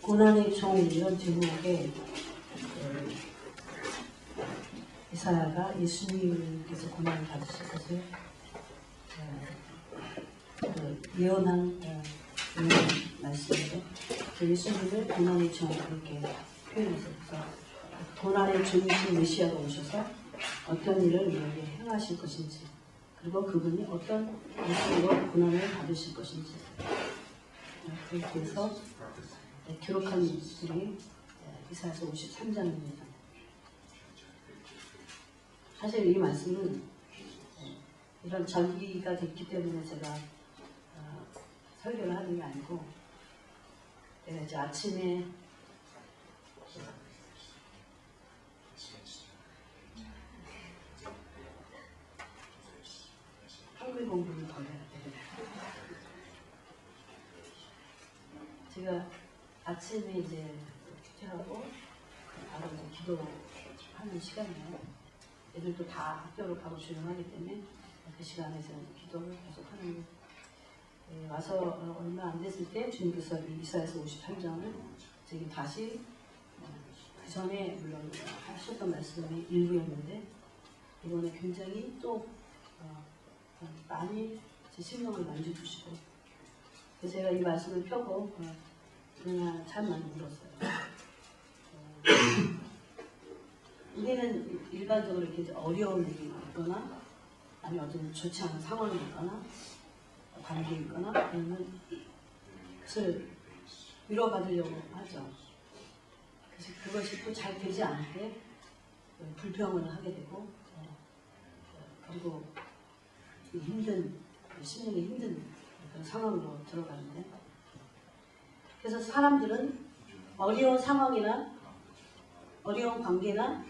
고난의 종 이런 제목의 이사야가 예수님께서 고난을 받으실 것을 예언한 말씀인데 예수님을 고난의 종 이렇게 표현해서 고난의 종이신 메시아가 오셔서 어떤 일을 우리에게 행하실 것인지 그리고 그분이 어떤 모습으로 고난을 받으실 것인지 그렇게 해서 기록한 글이 이사야서 53장입니다. 사실 이 말씀은 이런 전기가 됐기 때문에 제가 설교를 하는 게 아니고 이제 아침에 한글 공부를 더 해야 돼요. 제가 아침에 이제 큐티하고 바로 이제 기도하는 시간이에요. 애들도 다 학교로 가고 조용하기 때문에 그 시간에서 기도를 계속 하는 와서 얼마 안 됐을 때 주님께서 이사야서 53장을 지금 다시 그 전에 물론 하셨던 말씀이 일부였는데 이번에 굉장히 또 많이 제 심령을 만져주시고 그래서 제가 이 말씀을 펴고 그냥 참 많이 울었어요. 우리는 일반적으로 이렇게 어려운 일이 있거나 아니면 어떤 좋지 않은 상황이 있거나 관계에 있거나 그러면 그것을 위로받으려고 하죠. 그래서 그것이 또 잘 되지 않을 때 불평을 하게 되고 그리고 힘든 심령이 힘든 그런 상황으로 들어가는데 그래서 사람들은 어려운 상황이나 어려운 관계나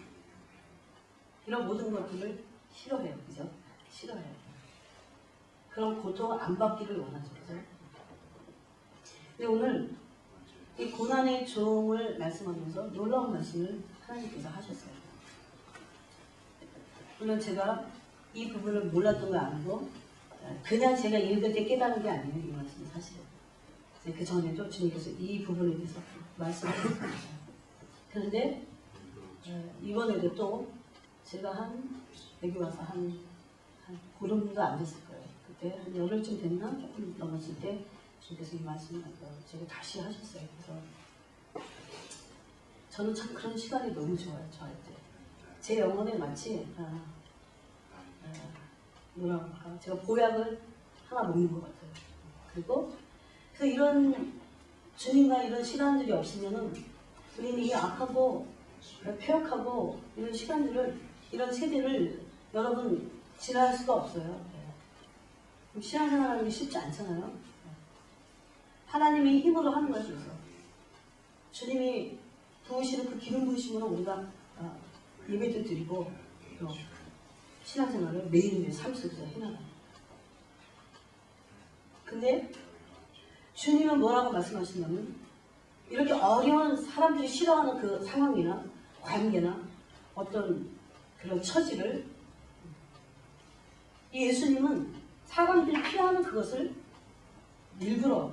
이런 모든 것들을 싫어해요. 그죠? 싫어해요. 그런 고통을 안 받기를 원하죠. 그죠? 근데 오늘 이 고난의 종을 말씀하면서 놀라운 말씀을 하나님께서 하셨어요. 물론 제가 이 부분을 몰랐던 거 아니고 그냥 제가 읽을 때 깨달은 게 아니에요. 이 말씀이 사실은. 그 전에도 주님께서 이 부분에 대해서 말씀하셨습니다. 그런데 이번에도 또 제가 여기 와서 한 보름도 안 됐을 거예요. 그때 한 열흘쯤 됐나? 조금 넘었을 때 주님께서 이 말씀을 제가 다시 하셨어요. 그래서 저는 참 그런 시간이 너무 좋아요. 저한테. 제 영혼에 마치 뭐라고 할까? 제가 보약을 하나 먹는 것 같아요. 그리고 그래서 이런 주님과 이런 시간들이 없으면은 우리는 이 악하고 폐역하고 이런 시간들을 이런 세대를 여러분 지나갈 수가 없어요. 신앙생활하는 게 쉽지 않잖아요. 하나님이 힘으로 하는 거죠. 주님이 부으시는 그 기름 부으심으로 우리가 예배도 드리고 또 신앙생활을 매일매일 삶 속에서 해나가요. 근데 주님은 뭐라고 말씀하시냐면 이렇게 어려운 사람들이 싫어하는 그 상황이나 관계나 어떤 그런 처지를 이 예수님은 사람들이 피하는 그것을 일부러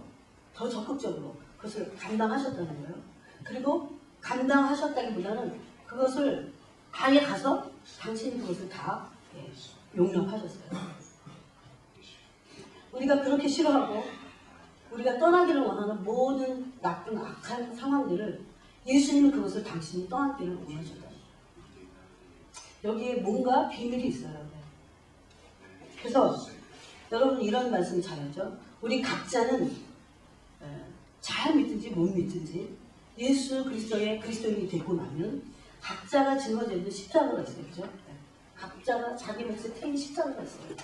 더 적극적으로 그것을 감당하셨다는 거예요. 그리고 감당하셨다기보다는 그것을 아예 가서 당신이 그것을 다 용납하셨어요. 우리가 그렇게 싫어하고 우리가 떠나기를 원하는 모든 나쁜 악한 상황들을 예수님은 그것을 당신이 떠나기를 원하셨다. 여기에 뭔가 비밀이 있어요. 그래서 여러분 이런 말씀 잘하죠. 우리 각자는 잘 믿든지 못 믿든지 예수 그리스도의 그리스도인이 되고 나면 각자가 짊어져 있는 십자가가 있어요. 그죠? 각자가 자기 몫에 태인 십자가가 있어요.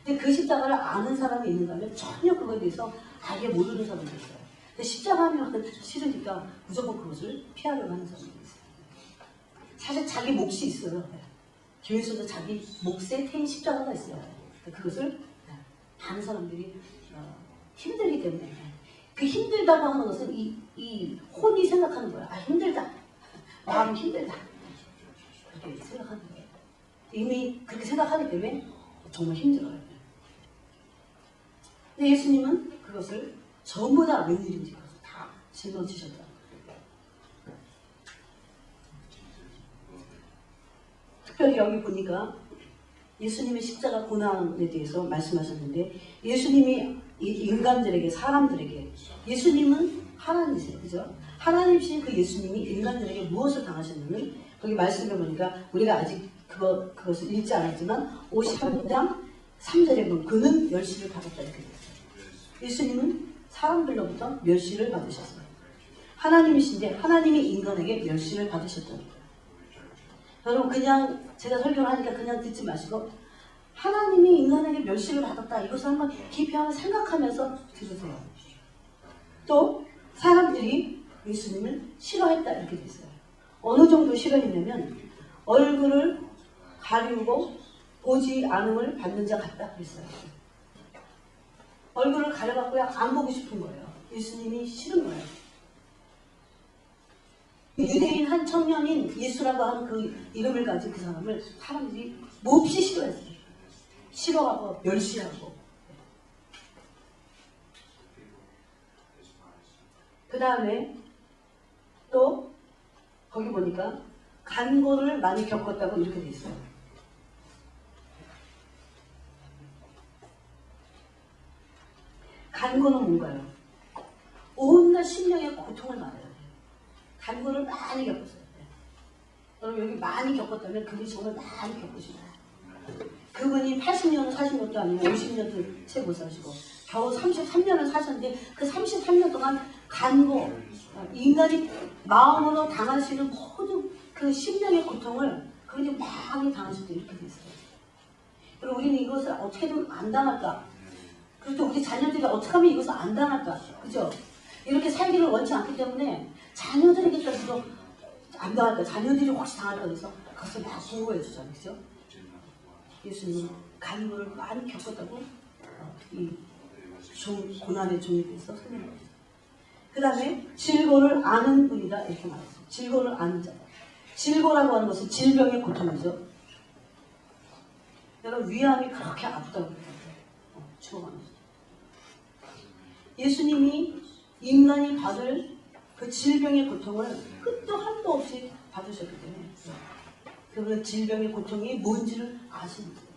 근데 그 십자가를 아는 사람이 있는가면 전혀 그거에 대해서 아예 모르는 사람이 있어요. 근데 십자가 하면 싫으니까 무조건 그것을 피하려고 하는 사람이 있어요. 사실 자기 몫이 있어요. 교회에서도 자기 몫에 태인 십자가가 있어요. 그것을 다른 사람들이 힘들기 때문에 그 힘들다고 하는 것은 이 혼이 생각하는 거야. 아 힘들다. 마음이 힘들다. 그렇게 생각하는 거예요. 이미 그렇게 생각하기 때문에 정말 힘들어요. 근데 예수님은 그것을 전부 다 웬일인지 그것을 다 짊어지셨다. 특별히 여기 보니까 예수님의 십자가 고난에 대해서 말씀하셨는데 예수님이 인간들에게 사람들에게 예수님은 하나님이세요. 그죠? 하나님이신 그 예수님이 인간들에게 무엇을 당하셨느냐 거기 말씀해 보니까 우리가 아직 그것을 읽지 않았지만 53장 3절에 보면 그는 멸시를 받았다 이렇게 돼요. 예수님은 사람들로부터 멸시를 받으셨어요. 하나님이신데 하나님이 인간에게 멸시를 받으셨다는 거예요. 여러분 그냥 제가 설교를 하니까 그냥 듣지 마시고 하나님이 인간에게 멸시를 받았다 이것을 한번 깊이 한번 생각하면서 들으세요. 또 사람들이 예수님을 싫어했다 이렇게 됐어요. 어느 정도 싫어했냐면 얼굴을 가리우고 보지 않음을 받는 자 같다 그랬어요. 얼굴을 가려갖고요 안 보고 싶은 거예요. 예수님이 싫은 거예요. 유대인 한 청년인 예수라고 하는 그 이름을 가진 그 사람을 사람들이 몹시 싫어했어요. 싫어하고 멸시하고. 그 다음에 또 거기 보니까 간고를 많이 겪었다고 이렇게 돼 있어요. 간고는 뭔가요? 온갖 심령의 고통을 말해요. 간고를 많이 겪었어요. 여러분 여기 많이 겪었다면 그분이 정말 많이 겪으신 거예요. 그분이 80년을 사신 것도 아니고 50년도 채 못 사시고 겨우 33년을 사셨는데 그 33년 동안 간고 인간이 마음으로 당하시는 모든 그 심령의 고통을 그분이 많이 당하실 때 이렇게 됐어요. 그리고 우리는 이것을 어떻게든 안 당할까? 그리고 또 우리 자녀들이 어떻게 하면 이것을 안 당할까? 그죠? 이렇게 살기를 원치 않기 때문에 자녀들에게까지도 안 당할까? 자녀들이 혹시 당할까 해서 그것을 막 보호해 주잖아요. 그죠? 예수님은 간고를 많이 겪었다고 이 고난의 종이 돼서 설명합니다. 그 다음에 질고를 아는 분이다 이렇게 말했어요. 질고를 아는 자. 질고라고 하는 것은 질병의 고통이죠. 여러분 위암이 그렇게 아프다고 죽어가면서 예수님이 인간이 받을 그 질병의 고통을 끝도 한도 없이 받으셨기 때문에 그분은 질병의 고통이 뭔지를 아시는 거예요.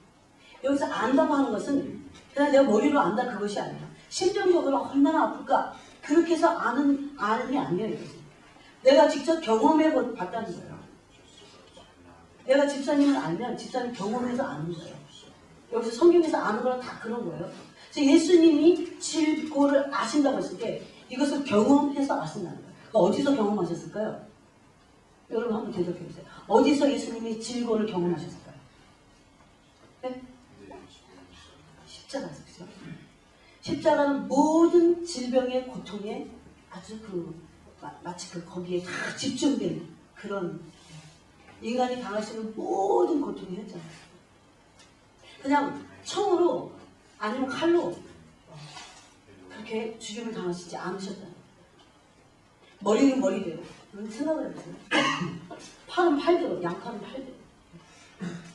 여기서 안다고 하는 것은 그냥 내가 머리로 안다 그것이 아니라 심정적으로 얼마나 아플까 그렇게 해서 아는 게 아니에요. 내가 직접 경험해 봤다는 거예요. 내가 집사님을 알면 집사님 경험해서 아는 거예요. 여기서 성경에서 아는 거는 다 그런 거예요. 그래서 예수님이 질고를 아신다고 했을 때 이것을 경험해서 아신다는 거예요. 어디서 경험하셨을까요? 여러분 한번 대답해 보세요. 어디서 예수님이 질고를 경험하셨을까요? 네? 십자가에서. 그죠? 십자가는 모든 질병의 고통에 아주 마치 거기에 다 집중된 그런 인간이 당하시는 모든 고통의 현장이에요. 그냥 총으로 아니면 칼로 그렇게 죽임을 당하시지 않으셨다. 머리는 머리대로 생각을 해보세요. 팔은 팔대로, 양팔은 팔대로.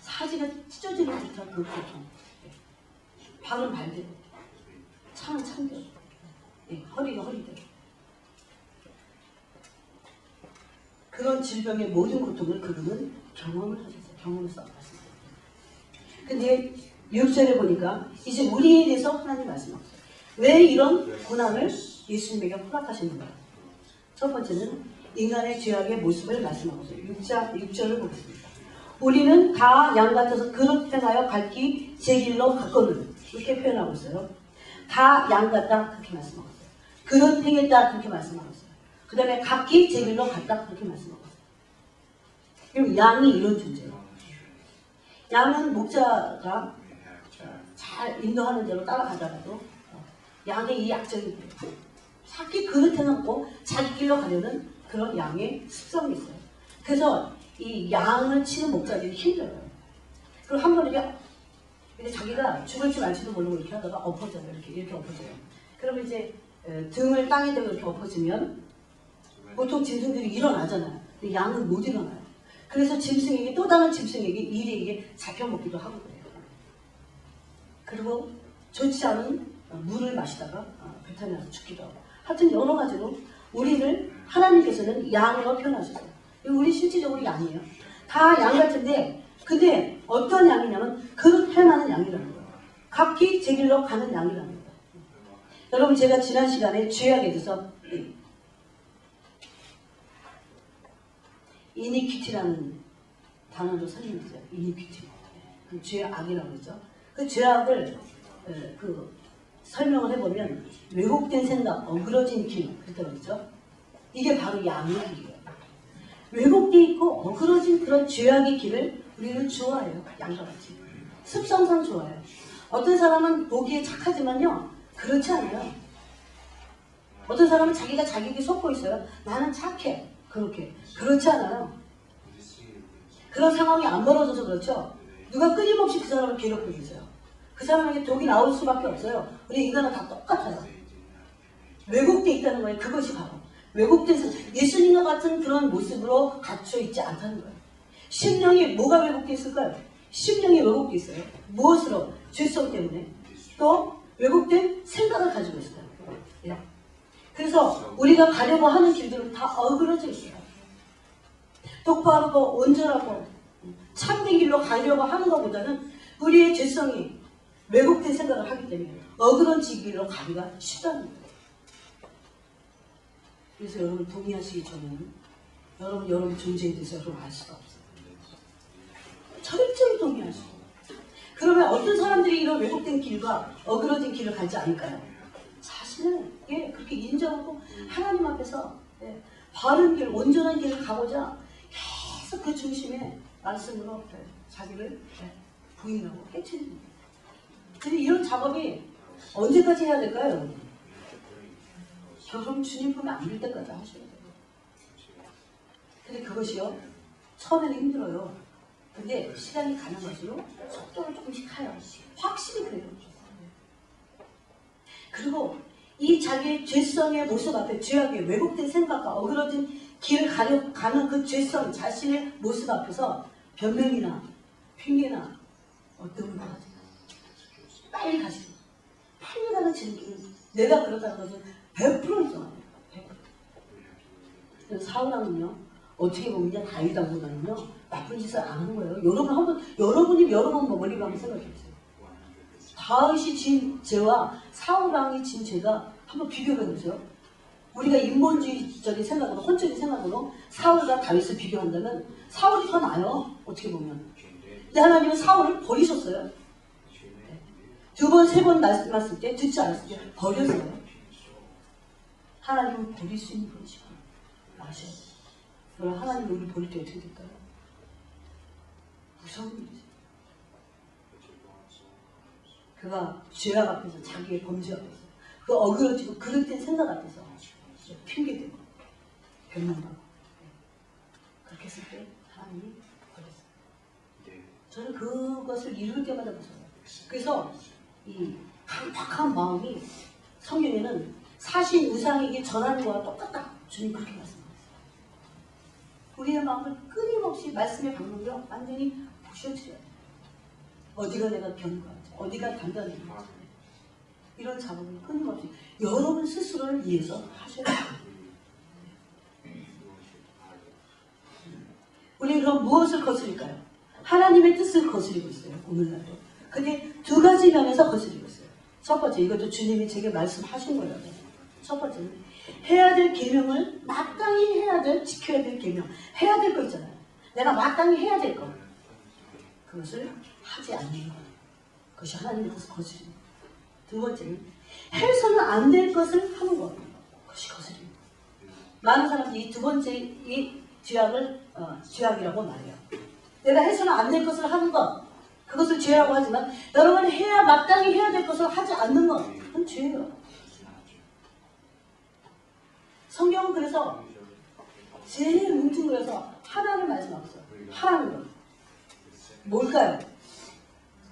사지가 찢어지는 듯한 그 고통. 발은 발대로, 차는 창대로, 허리가 허리대로. 그런 질병의 모든 고통을 그분은 경험을 하셨어요. 경험해서 하셨어요. 근데 6절에 보니까 이제 우리에 대해서 하나님 말씀하셨어요. 왜 이런 고난을 예수님에게 허락하셨는가? 첫 번째는 인간의 죄악의 모습을 말씀하고 있어요. 6절을 보겠습니다. 우리는 다 양 같아서 그릇 행하여 갈기 제 길로 갔거늘 이렇게 표현하고 있어요. 다 양 같다 그렇게 말씀하고 있어요. 그릇 행했다 그렇게 말씀하고 있어요. 그 다음에 각기 제 길로 갔다 그렇게 말씀하고 있어요. 그럼 양이 이런 존재예요. 양은 목자가 잘 인도하는 대로 따라가다가도 양의 이 약점이 자기 그릇 해놓고 자기 길로 가려는 그런 양의 습성이 있어요. 그래서 이 양을 치는 목자들이 힘들어요. 그리고 한 번 이렇게 자기가 죽을지 말지도 모르고 이렇게 하다가 엎어져요. 이렇게 엎어져요. 그러면 이제 등을 땅에 대고 이렇게 엎어지면 보통 짐승들이 일어나잖아요. 근데 양은 못 일어나요. 그래서 짐승에게 또 다른 짐승에게 이리에게 잡혀먹기도 하고 그래요. 그리고 좋지 않은 물을 마시다가 배탈이 나서 죽기도 하고. 하여튼 여러 가지로 우리를 하나님께서는 양으로 표현하셨어요. 우리 실질적으로 양이에요. 다 양 같은데 근데 어떤 양이냐면 그릇 할 양이라는 거예요. 각기 제 길로 가는 양이라는 거예요. 여러분 제가 지난 시간에 죄악에 대해서 이니퀴티라는 단어로 설명했어요. 이니퀴티. 그 죄악이라고 그러죠. 그 죄악을 설명을 해보면 왜곡된 생각, 어그러진 길 그랬다고 그러죠. 이게 바로 양의 길이에요. 왜곡되어 있고 어그러진 그런 죄악의 길을 우리는 좋아해요. 양과 같이. 습성상 좋아해요. 어떤 사람은 보기에 착하지만요. 그렇지 않아요. 어떤 사람은 자기가 자기에게 속고 있어요. 나는 착해. 그렇게. 그렇지 않아요. 그런 상황이 안 벌어져서 그렇죠. 누가 끊임없이 그 사람을 괴롭히고 있어요. 그 사람에게 독이 나올 수밖에 없어요. 우리 인간은 다 똑같아요. 왜곡되어 있다는 거예요. 그것이 바로. 왜곡된 예수님과 같은 그런 모습으로 갖춰 있지 않다는 거예요. 심령이 뭐가 왜곡되어 있을까요? 심령이 왜곡되어 있어요. 무엇으로? 죄성 때문에. 또 왜곡된 생각을 가지고 있어요. 예. 그래서 우리가 가려고 하는 길들은 다 어그러져 있어요. 똑바르고 온전하고 참된 길로 가려고 하는 것보다는 우리의 죄성이 왜곡된 생각을 하기 때문에 어그러진 길로 가기가 쉽다는 거예요. 그래서 여러분 동의하시기 전에는 여러분 존재에 대해서 여러분 알 수가 없어요. 철저히 동의하시고. 그러면 어떤 사람들이 이런 왜곡된 길과 어그러진 길을 가지 않을까요? 사실은 그렇게 인정하고 하나님 앞에서 바른 길, 온전한 길을 가고자 계속 그 중심에 말씀으로 자기를 부인하고 해치는 거예요. 근데 이런 작업이 언제까지 해야 될까요, 여러분? 여러분 주님 보면 안 될 때까지 하셔야 돼요. 근데 그것이요, 처음에는 힘들어요. 근데 시간이 가는 것으로 속도를 조금씩 가요. 확실히 그래요. 그리고 이 자기의 죄성의 모습 앞에 죄악의 왜곡된 생각과 어그러진 길을 가는 그 죄성 자신의 모습 앞에서 변명이나 핑계나 어떤 거 하지 빨리 가시고 빨리 가는 진리는 내가 그렇다는 것은 100% 인정합니다. 100%. 사울왕은요 어떻게 보면 다윗왕보다는요 나쁜 짓을 안 하는 거예요. 여러분이 여러 번 멀리 가면 생각해보세요. 다윗이 진 죄와 사울왕이 진 죄가 한번 비교해보세요. 우리가 인본주의적인 생각으로 혼적인 생각으로 사울과 다윗을 비교한다면 사울이 더 나아요. 어떻게 보면. 근데 하나님은 사울을 버리셨어요. 두 번, 세 번 말씀하실 때 듣지 않았을 때 버렸어요. 하나님은 버릴 수 있는 분이시고 아셔야 돼요. 그럼 하나님이 우리 버릴 때 어떻게 될까요? 무서운 일이죠. 그가 죄악 앞에서 자기의 범죄 앞에서 그 어그러지고 그릇된 생각 앞에서 핑계대고 변명하고 그렇게 했을 때 하나님이 버렸어요. 저는 그것을 이룰 때마다 무서워요. 그래서 이 강팍한 마음이 성경에는 사신 우상에게 전하는 거와 똑같다. 주님 그렇게 말씀하셨어요. 우리의 마음을 끊임없이 말씀의 방법으로 완전히 부셔뜨려야 돼요. 어디가 내가 견고하지, 어디가 단단한지 이런 작업을 끊임없이 여러분 스스로를 위해서 하셔야 돼요. 우리는 그럼 무엇을 거스릴까요? 하나님의 뜻을 거스리고 있어요. 오늘날도. 근데 두 가지 면에서 거스리고 있어요. 첫 번째, 이것도 주님이 제게 말씀하신 거예요. 첫 번째는 해야 될 계명을 마땅히 해야 될, 지켜야 될 계명. 해야 될 거 있잖아요. 내가 마땅히 해야 될 거. 그것을 하지 않는 것. 그것이 하나님의 뜻을 거스리는 것. 두 번째는 해서는 안 될 것을 하는 것. 그것이 거스리는 것. 많은 사람들이 이 두 번째 이 죄악이라고 말해요. 내가 해서는 안 될 것을 하는 것. 그것을 죄라고 하지만 여러분 마땅히 해야 될 것을 하지 않는 것. 그건 죄예요. 성경은 그래서 제일 뭉뚱그려서 하나를 말씀하고 있어요. 하라는 것. 뭘까요?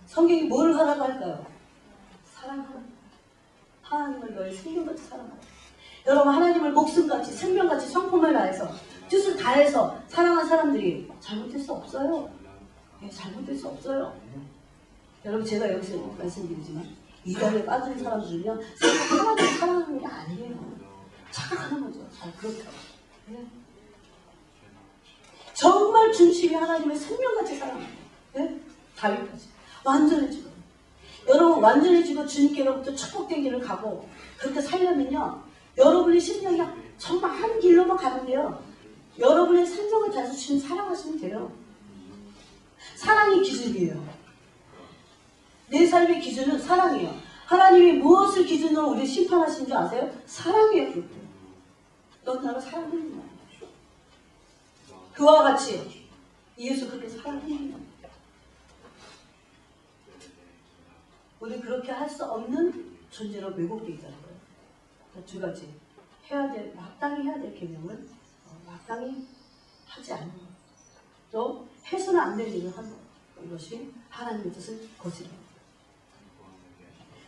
성경이 뭘 하라고 할까요? 사랑하라. 하나님을 너의 생명같이 사랑하라. 여러분 하나님을 목숨같이 생명같이 성품을 다해서 뜻을 다해서 사랑한 사람들이 잘못될 수 없어요. 잘못될 수 없어요. 여러분 제가 여기서 말씀드리지만 이단에 빠진 사람들은요 하나님을 사랑하는 게 아니에요. 착각하는 거죠. 잘 그렇다고. 정말 중심이 하나님의 생명같이 사랑합니다. 네? 다윗까지 완전해지고, 여러분 완전해지고 주님께로부터 축복된 길을 가고 그렇게 살려면요, 여러분의 심령이 정말 한 길로만 가면 돼요. 여러분의 생명을 다해서 주님 사랑하시면 돼요. 사랑이 기준이에요. 내 삶의 기준은 사랑이에요. 하나님이 무엇을 기준으로 우리를 심판하신 줄 아세요? 사랑이에요. 그렇게. 넌 나를 사랑하는구나. 그와 같이 예수 그렇게 사랑하는구나. 우리 그렇게 할 수 없는 존재로 왜곡되어 있다는 거예요. 두 가지. 마땅히 해야 될 계명은 마땅히 하지 않는 것. 또 해서는 안 될 일을 하는 것. 이것이 하나님의 뜻을 거스르는 것.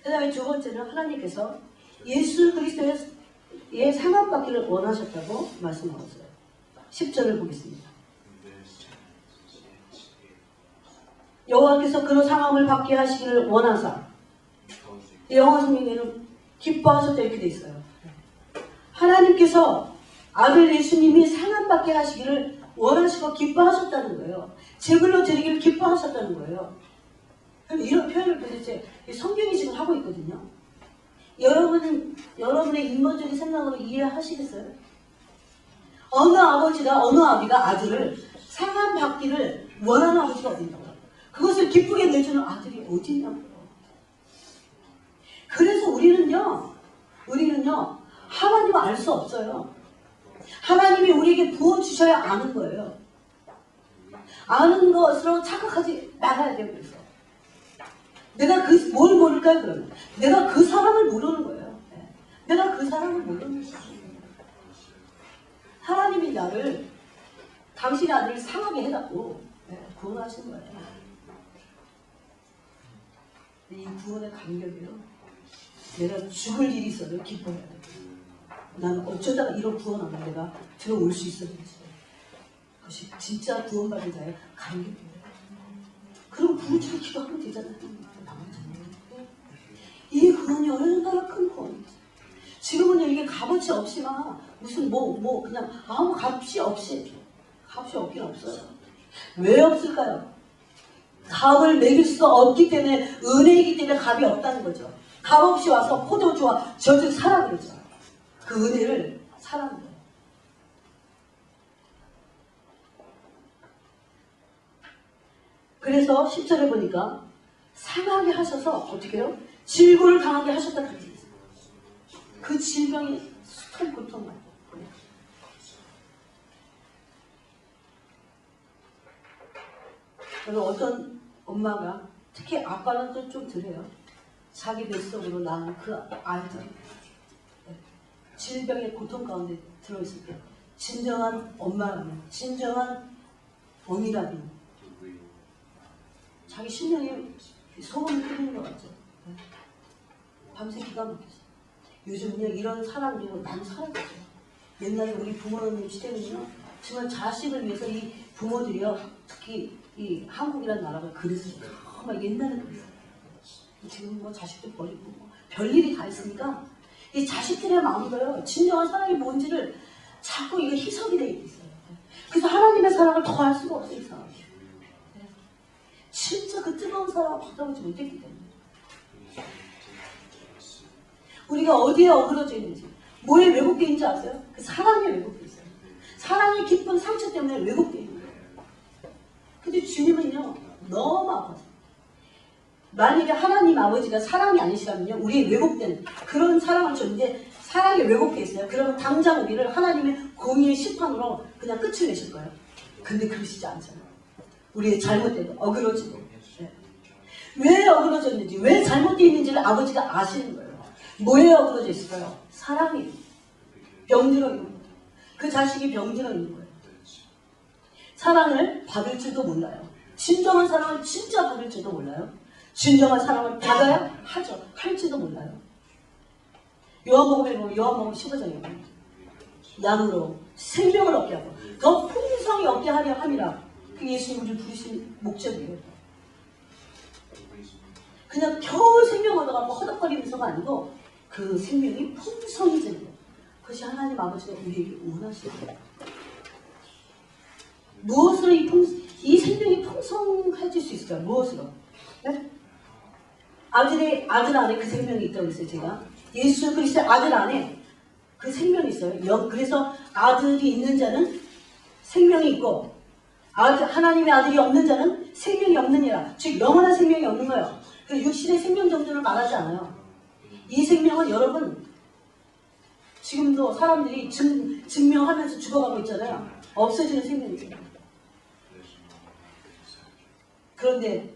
그 다음에 두 번째는 하나님께서 예수 그리스도의 상함받기를 원하셨다고 말씀하셨어요. 10절을 보겠습니다. 여호와께서 그로 상함을 받게 하시기를 원하사, 영어 성경에는 기뻐하셨다 이렇게 돼 있어요. 하나님께서 아들 예수님이 상함받게 하시기를 원하시고 기뻐하셨다는 거예요. 제물로 드리기를 기뻐하셨다는 거예요. 이런 표현을 도대체 성경이 지금 하고 있거든요. 여러분의 인본적인 생각으로 이해하시겠어요? 어느 아버지가 어느 아비가 아들을 상함받기를 원하는 아버지가 어딨냐고요. 그것을 기쁘게 내주는 아들이 어딨냐고요. 그래서 우리는요 하나님을 알 수 없어요. 하나님이 우리에게 부어주셔야 아는 거예요. 아는 것으로 착각하지 말아야 돼요. 그래서 내가 뭘 모를까요? 그러면 내가 그 사람을 모르는 거예요. 내가 그 사람을 모르는 거예요. 하나님이 나를 당신의 아들을 상하게 해갖고 구원하신 거예요. 이 구원의 감격이요, 내가 죽을 일이 있어도 기뻐해야 돼. 나는 어쩌다가 이런 구원하면 내가 들어올 수 있었는지. 그것이 진짜 구원받은 자의 감격이에요. 그럼 부르짖어 기도하면 되잖아요. 이 구원이 얼마나 큰 구원이지. 지금은 이게 값어치 없이만 무슨 그냥 아무 값이 없긴 없어요. 왜 없을까요? 값을 매길 수 없기 때문에, 은혜이기 때문에 값이 없다는 거죠. 값 없이 와서 포도주와 젖을 사라 그러죠. 그 은혜를 사라는 거예요. 그래서 10절에 보니까 상하게 하셔서 어떻게 해요? 질고를 당하게 하셨다 그랬어요. 그 질병이 숱한 고통만. 저는 어떤 엄마가, 특히 아빠는 좀 덜해요. 자기 뱃속으로 낳은 그 아이들이 질병의 고통 가운데 들어있을 때 진정한 엄마라면, 진정한 어미라면 자기 심령이 소금을 끓이는 것 같죠. 밤새 기가 막혔어요. 요즘은요 이런 사람들이 많이 사라졌어요. 옛날에 우리 부모님 시대는요 정말 자식을 위해서 이 부모들이요, 특히 이 한국이라는 나라가 그랬어요. 정말 옛날에 그랬어요. 지금 뭐 자식들 버리고 별일이 다 있으니까 이 자식들의 마음도요, 진정한 사랑이 뭔지를 자꾸 이거 희석이 되어 있어요. 그래서 하나님의 사랑을 더 알 수가 없어요. 이 사람. 진짜 그 뜨거운 사랑을 받아보지 못했기 때문에. 우리가 어디에 어그러져 있는지, 뭐에 왜곡되어 있는지 아세요? 그 사랑에 왜곡되어 있어요. 사랑의 깊은 상처 때문에 왜곡되어 있는 거예요. 근데 주님은요 너무 아파서, 만약에 하나님 아버지가 사랑이 아니시라면요, 우리의 왜곡된 그런 사랑을 줬는데 사랑이 왜곡되어 있어요. 그러면 당장 우리를 하나님의 공의의 심판으로 그냥 끝을 내실 거예요. 근데 그러시지 않잖아요. 우리의 잘못돼도 어그러지고, 왜 어그러졌는지, 왜 잘못되어 있는지를 아버지가 아시는 거예요. 뭐에 어그러져 있을까요? 사랑이 병들어 있는 거예요. 그 자식이 병들어 있는 거예요. 사랑을 받을 줄도 몰라요. 진정한 사랑을 진짜 받을 줄도 몰라요. 진정한 사랑을 받아야 하죠. 할지도 몰라요. 요한복음에 보면, 요한복음 15장에 보면 양으로 생명을 얻게 하고 더 풍성히 얻게 하려 함이라. 그게 예수님을 부르신 목적이에요. 그냥 겨우 생명 얻어가고 허덕거리면서가 아니고 그 생명이 풍성해지는 거예요. 그것이 하나님 아버지가 우리에게 원하시는 거예요. 무엇으로 이 생명이 풍성해지는 풍성해질 수 있을까요? 무엇으로? 네? 아들 안에 그 생명이 있다고 했어요. 제가 예수 그리스도의 아들 안에 그 생명이 있어요. 그래서 아들이 있는 자는 생명이 있고 하나님의 아들이 없는 자는 생명이 없느니라. 즉 영원한 생명이 없는 거예요. 그 육신의 생명 정도를 말하지 않아요. 이 생명은 여러분 지금도 사람들이 증명하면서 죽어가고 있잖아요. 없어지는 생명이죠. 그런데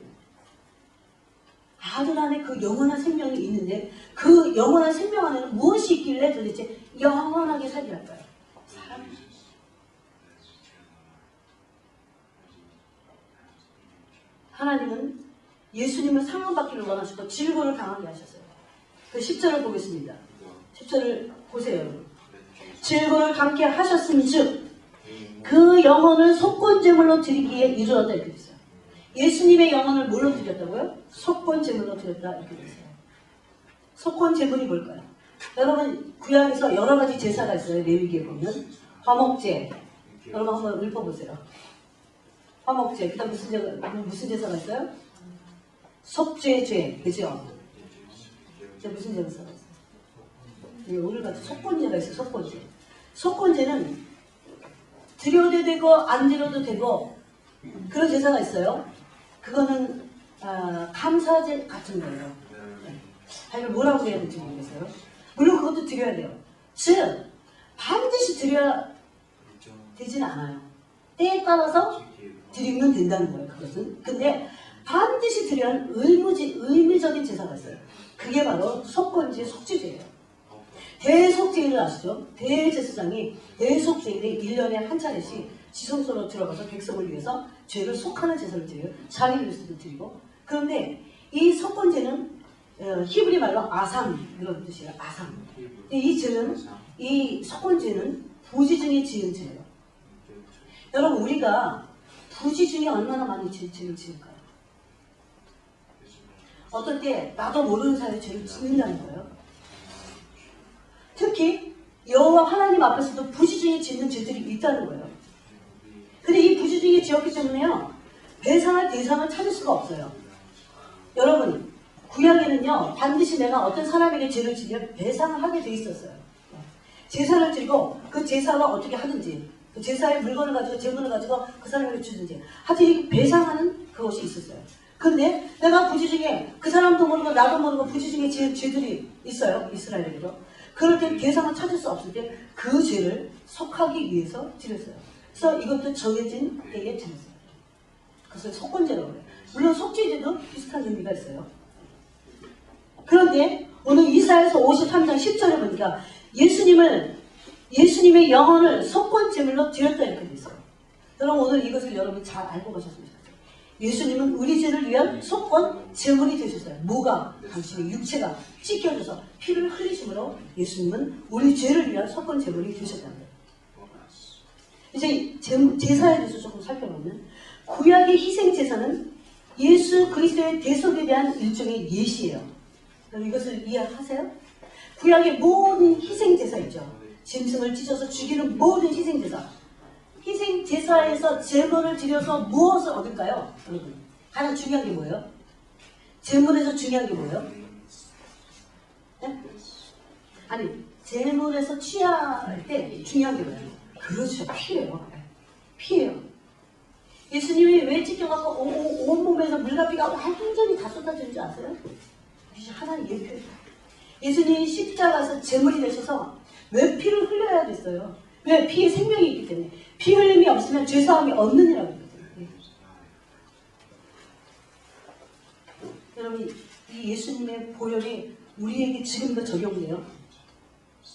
아들 안에 그 영원한 생명이 있는데 그 영원한 생명 안에는 무엇이 있길래 도대체 영원하게 살리랄까요? 사람. 하나님은 예수님을 상함받기를 원하시고 질고를 당하게 하셨어요. 그 10절을 보겠습니다. 10절을 보세요. 여러분. 질고를 당케 하셨음즉 그 영혼을 속건제물로 드리기에 이르렀다 이렇게 됐어요. 예수님의 영혼을 뭘로 드렸다고요? 속건제물로 드렸다 이렇게 됐어요. 속건제물이 뭘까요? 여러분 구약에서 여러 가지 제사가 있어요. 레위기에 보면 화목제. 여러분 한번 읊어보세요. 화목제. 그 다음 무슨 제사가 있어요? 속죄제. 그죠? 무슨 제사가 있어요? 오늘 같이 속건제가 있어요. 속건제. 속건제는 드려도 되고 안 드려도 되고 그런 제사가 있어요. 그거는 감사제 같은 거예요. 아니 뭐라고 해야 될지 모르겠어요. 물론 그것도 드려야 돼요. 즉 반드시 드려야 되진 않아요. 때에 따라서 드리면 된다는 거예요. 그것은. 근데 반드시 드려야 하는 의무적인 제사가 있어요. 그게 바로 속건제 속죄제예요. 대속죄를 아시죠? 대제사장이 대속죄일에 1년에 한 차례씩 지성소로 들어가서 백성을 위해서 죄를 속하는 제사를 드려요. 자기 위해서도 드리고. 그런데 이 속건제는 히브리 말로 아삼 이런 뜻이에요. 아삼. 이 죄는 이 속건제는 부지 중에 지은 죄예요. 여러분 우리가 부지 중에 얼마나 많이 죄를 지을까요? 어떨 때 나도 모르는 사이에 죄를 짓는다는 거예요. 특히 여호와 하나님 앞에서도 부지 중에 짓는 죄들이 있다는 거예요. 근데 이 부지 중에 지었기 때문에요. 배상할 대상을 찾을 수가 없어요. 여러분 구약에는요. 반드시 내가 어떤 사람에게 죄를 지면 배상을 하게 돼 있었어요. 제사를 드리고 그 제사가 어떻게 하든지 그 제사의 물건을 가지고 재물을 가지고 그 사람에게 주든지 하여튼 배상하는 그것이 있었어요. 근데 내가 부지 중에 그 사람도 모르고 나도 모르고 부지 중에 죄들이 있어요. 이스라엘에게도. 그럴 때 대상을 찾을 수 없을 때 그 죄를 속하기 위해서 드렸어요. 그래서 이것도 정해진 때에 드렸어요. 그래서 속건제라고 해요. 물론 속죄제도 비슷한 의미가 있어요. 그런데 오늘 이사야서 53장 10절에 보니까 예수님의 영혼을 속건제물로 드렸다 이렇게 돼 있어요. 여러분 오늘 이것을 여러분 잘 알고 가셨으면 좋겠어요. 예수님은 우리 죄를 위한 속건 제물이 되셨어요. 뭐가? 당신의 육체가 찢겨져서 피를 흘리심으로 예수님은 우리 죄를 위한 속건 제물이 되셨다는 거예요. 이제 제사에 대해서 조금 살펴보면 구약의 희생 제사는 예수 그리스도의 대속에 대한 일종의 예시예요. 그럼 이것을 이해하세요? 구약의 모든 희생 제사 있죠. 짐승을 찢어서 죽이는 모든 희생 제사. 희생 제사에서 제물을 드려서 무엇을 얻을까요? 여러분 가장 중요한 게 뭐예요? 제물에서 중요한 게 뭐예요? 네? 아니 제물에서 취할 때 중요한 게 뭐예요? 그렇죠. 피예요. 피예요. 예수님이 왜 찢겨갖고 온몸에서 물과 피가 완전히 다 쏟아지는 줄 아세요? 하나님 예표예요. 예수님이 십자가에서 제물이 되셔서 왜 피를 흘려야 됐어요? 왜? 피에 생명이 있기 때문에. 피 흘림이 없으면 죄사함이 없느니라고 그러거든요. 여러분 이 예수님의 보혈이 우리에게 지금도 적용돼요.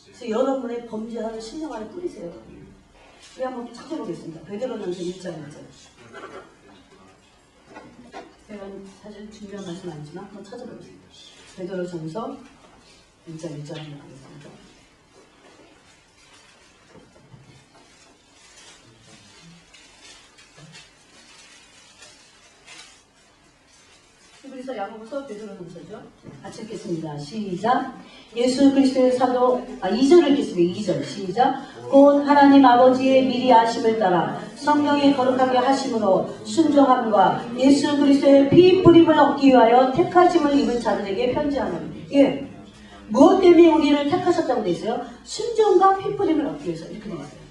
그래서 여러분의 범죄하는 심령 안에 뿌리세요. 우리 한번 찾아보겠습니다. 베드로전서 1장 1절. 제가 사실 중요한 말씀 아니지만 한번 찾아보겠습니다. 베드로전서 1장 1절 한번 보겠습니다. 히브리서 야고보서 베드로전서죠. 같이 읽겠습니다. 시작. 예수 그리스도의 사도 2절 읽겠습니다. 2절 시작. 곧 하나님 아버지의 미리 아심을 따라 성령의 거룩하게 하심으로 순종함과 예수 그리스도의 피 뿌림을 얻기 위하여 택하심을 입은 자들에게 편지하노니. 예. 무엇 때문에 우리를 택하셨다고 되어 있어요? 순종과 피 뿌림을 얻기 위해서 이렇게 되어 있어요.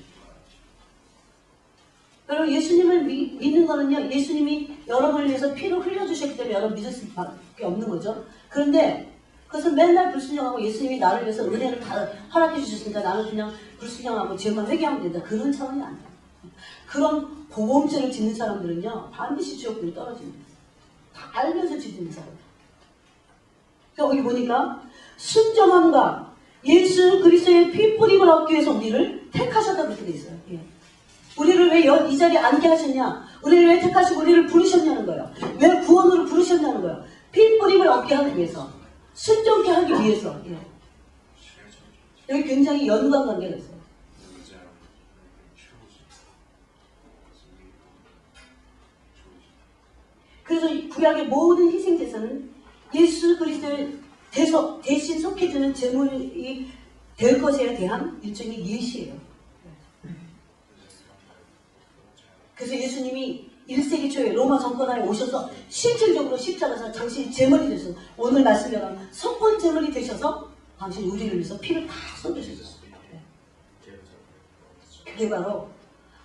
여러분 예수님을 믿는 거는요. 예수님이 여러분을 위해서 피를 흘려주셨기 때문에 여러분 믿을 수밖에 없는 거죠. 그런데 그것은 맨날 불순종하고 예수님이 나를 위해서 은혜를 다 허락해 주셨으니까 나는 그냥 불순종하고 죄만 회개하면 된다. 그런 차원이 아니에요. 그런 보범죄를 짓는 사람들은요. 반드시 지옥불에 떨어집니다. 다 알면서 짓는 사람. 그러니까 여기 보니까 순종함과 예수 그리스도의 피 뿌림을 얻기 위해서 우리를 택하셨다고 그렇게 돼 있어요. 예. 우리를 왜 이 자리에 앉게 하셨냐? 우리를 왜 택하시고 우리를 부르셨냐는 거예요. 왜 구원으로 부르셨냐는 거예요. 피 뿌림을 얻게 하기 위해서. 순종케 하기 위해서. 예. 여기 굉장히 연관 관계가 있어요. 그래서 구약의 모든 희생제사는 예수 그리스도의 대신 속해주는 제물이 될 것에 대한 일종의 예시예요. 그래서 예수님이 1세기 초에 로마 정권하에 오셔서 실질적으로 십자가에서 당신이 제물이 되셔서 오늘 말씀대로 성권 제물이 되셔서 당신이 우리를 위해서 피를 다 쏟으셨어요. 그게 바로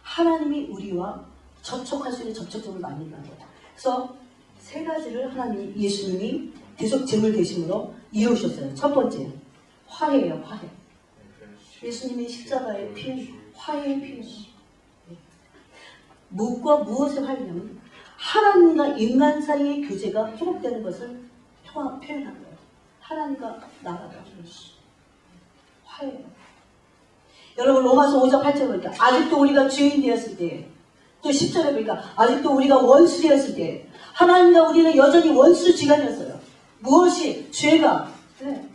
하나님이 우리와 접촉할 수 있는 접촉점을 만든다는 거예요. 그래서 세 가지를 예수님이 대속 제물 되심으로 이루셨어요. 첫 번째, 화해예요. 화해. 예수님이 십자가의 피는 화해의 피예요. 무엇과 무엇의 화해냐면 하나님과 인간 사이의 교제가 회복되는 것을 표현한 거예요. 하나님과 나라가 화해예요. 여러분 로마서 5장 8절 보니까 아직도 우리가 죄인 되었을 때, 또 10절에 보니까 아직도 우리가 원수 되었을 때 하나님과 우리는 여전히 원수지간이었어요. 무엇이? 죄가. 네.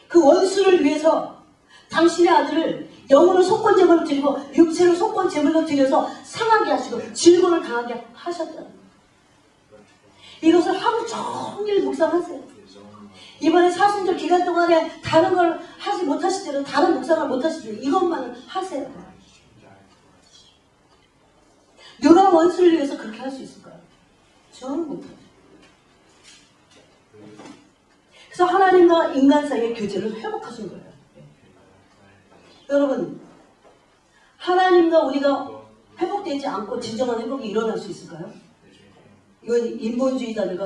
그 원수를 위해서 당신의 아들을 영으로 속건제물로 드리고 육체로 속건제물로 드려서 상하게 하시고 질고를 당하게 하셨다는 거예요. 이것을 하루 종일 묵상하세요. 이번에 사순절 기간 동안에 다른 걸 하지 못하시더라도 다른 묵상을 못하시더라도 이것만 하세요. 누가 원수를 위해서 그렇게 할 수 있을까요? 저는 못해요. 그래서 하나님과 인간 사이의 교제를 회복하신 거예요. 여러분, 하나님과 우리가 회복되지 않고 진정한 회복이 일어날 수 있을까요? 이건 인본주의자들과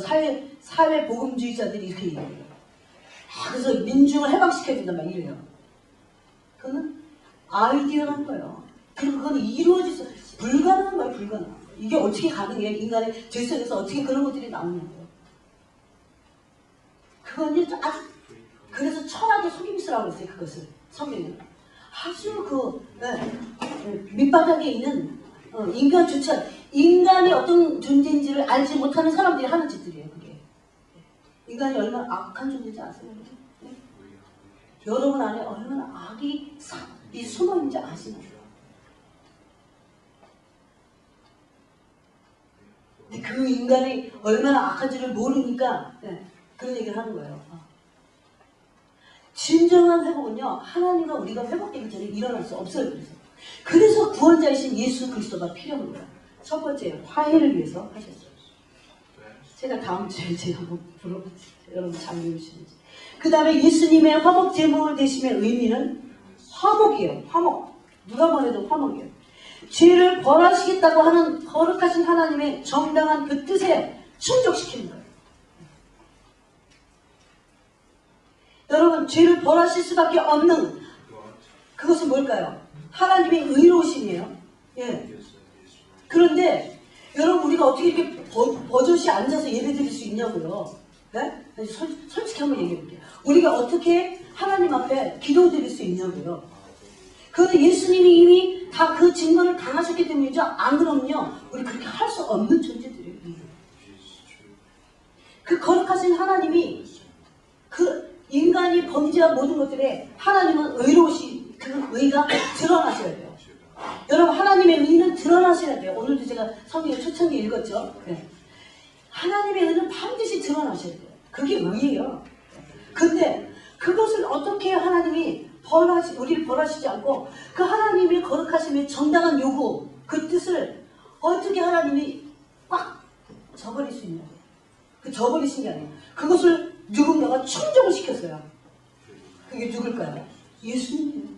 사회복음주의자들이 이렇게 얘기해요. 그래서 민중을 해방시켜야 된다 막 이래요. 그거는 아이디어라는 거예요. 그리고 그건 이루어질 수 불가능한 거예요. 불가능한 거예요. 이게 어떻게 가능해요? 인간의 죄 속에서 어떻게 그런 것들이 나오냐고요. 그건 이제 아주 그래서 철학의 속임수라고 했어요. 그것을 성경은 아주 밑바닥에 있는 인간 주체, 인간이 어떤 존재인지를 알지 못하는 사람들이 하는 짓들이에요. 그게 인간이 얼마나 악한 존재인지 아세요? 네? 여러분 안에 얼마나 악이 숨어 있는지 아시나요? 그 인간이 얼마나 악한지를 모르니까 그런 얘기를 하는 거예요. 진정한 회복은요, 하나님과 우리가 회복되기 전에 일어날 수 없어요. 그래서 구원자이신 예수 그리스도가 필요한 거예요. 첫 번째, 화해를 위해서 하셨어요. 제가 다음 주에 제가 한번 물어보세요. 여러분 잘 외우시는지. 그 다음에 예수님의 화목 제물 되심의 의미는 화목이에요. 화목. 누가 보내도 화목이에요. 죄를 벌하시겠다고 하는 거룩하신 하나님의 정당한 그 뜻에 충족시키는 거예요. 여러분, 죄를 벌하실 수밖에 없는 그것은 뭘까요? 하나님의 의로우심이에요. 예. 그런데 여러분, 우리가 어떻게 이렇게 버젓이 앉아서 예배 드릴 수 있냐고요. 네? 솔직히 한번 얘기해 볼게요. 우리가 어떻게 하나님 앞에 기도 드릴 수 있냐고요. 그런데 예수님이 이미 다 그 증거를 당하셨기 때문이죠. 안 그러면요, 우리 그렇게 할 수 없는 존재들이에요. 그 거룩하신 하나님이 그 인간이 범죄한 모든 것들에 하나님은 의로우신 그 의가 드러나셔야 돼요. 여러분, 하나님의 의는 드러나셔야 돼요. 오늘도 제가 성경에 초창기 읽었죠. 네. 하나님의 의는 반드시 드러나셔야 돼요. 그게 의예요. 근데 그것을 어떻게 하나님이 우리를 벌하시지 않고 그 하나님의 거룩하심의 정당한 요구, 그 뜻을 어떻게 하나님이 꽉 저버릴 수 있냐. 그 저버리신 게 아니에요. 그것을 누군가가 충족을 시켰어요. 그게 누굴까요? 예수님이에요.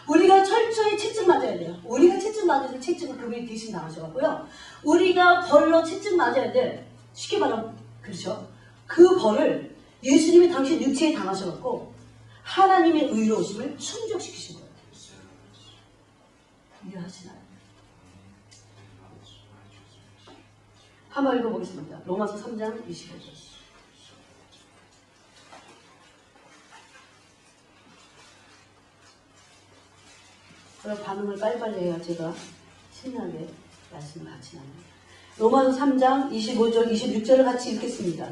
우리가 철저히 채찍 맞아야 돼요. 우리가 채찍 맞아서 채찍을 그분이 대신 당하셔가고요. 우리가 벌로 채찍 맞아야 돼. 쉽게 말하면 그렇죠. 그 벌을 예수님이 당신 육체에 당하셔갖고 하나님의 의로우심을 충족시키신 거예요. 이해하시나요? 한번 읽어보겠습니다. 로마서 3장 25절. 그럼 반응을 빨리빨리 해야 제가 신나게 말씀을 같이 나눕니다. 로마서 3장 25절 26절을 같이 읽겠습니다.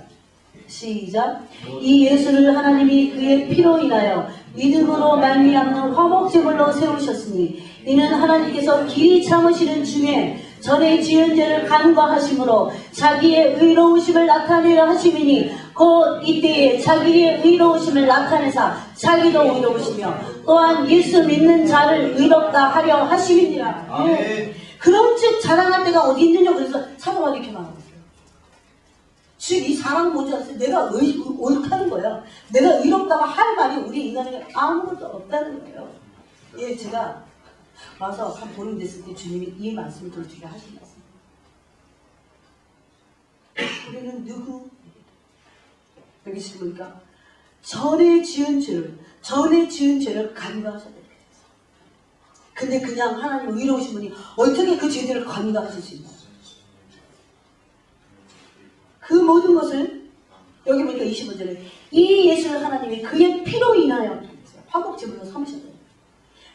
시작. 이 예수를 하나님이 그의 피로 인하여 믿음으로 말미암는 화목제물로 세우셨으니 이는 하나님께서 길이 참으시는 중에 전에 지은 죄를 간과하심으로 자기의 의로우심을 나타내려 하심이니 곧 이때에 자기의 의로우심을 나타내사 자기도 의로우시며 또한 예수 믿는 자를 의롭다 하려 하심이니라. 아멘. 그런즉 자랑할 때가 어디 있느냐. 그래서 사도가 이렇게 말하고 있어요. 즉 이 사랑은 뭔지 아세요? 내가 옳다는 거야. 내가 의롭다고 할 말이 우리 인간에게 아무것도 없다는 거예요. 예, 제가 와서 한 보름 됐을 때 주님이 이 말씀을 들으시게 하신 말씀. 우리는 누구? 여기 지금 보니까 전에 지은 죄를 간과하셔야 돼요. 근데 그냥 하나님 의로우신 분이 어떻게 그 죄들을 간과하실 수 있나요? 그 모든 것을 여기 보니까 25절에 이 예수를 하나님이 그의 피로 인하여 화목제물로 삼으셨어요.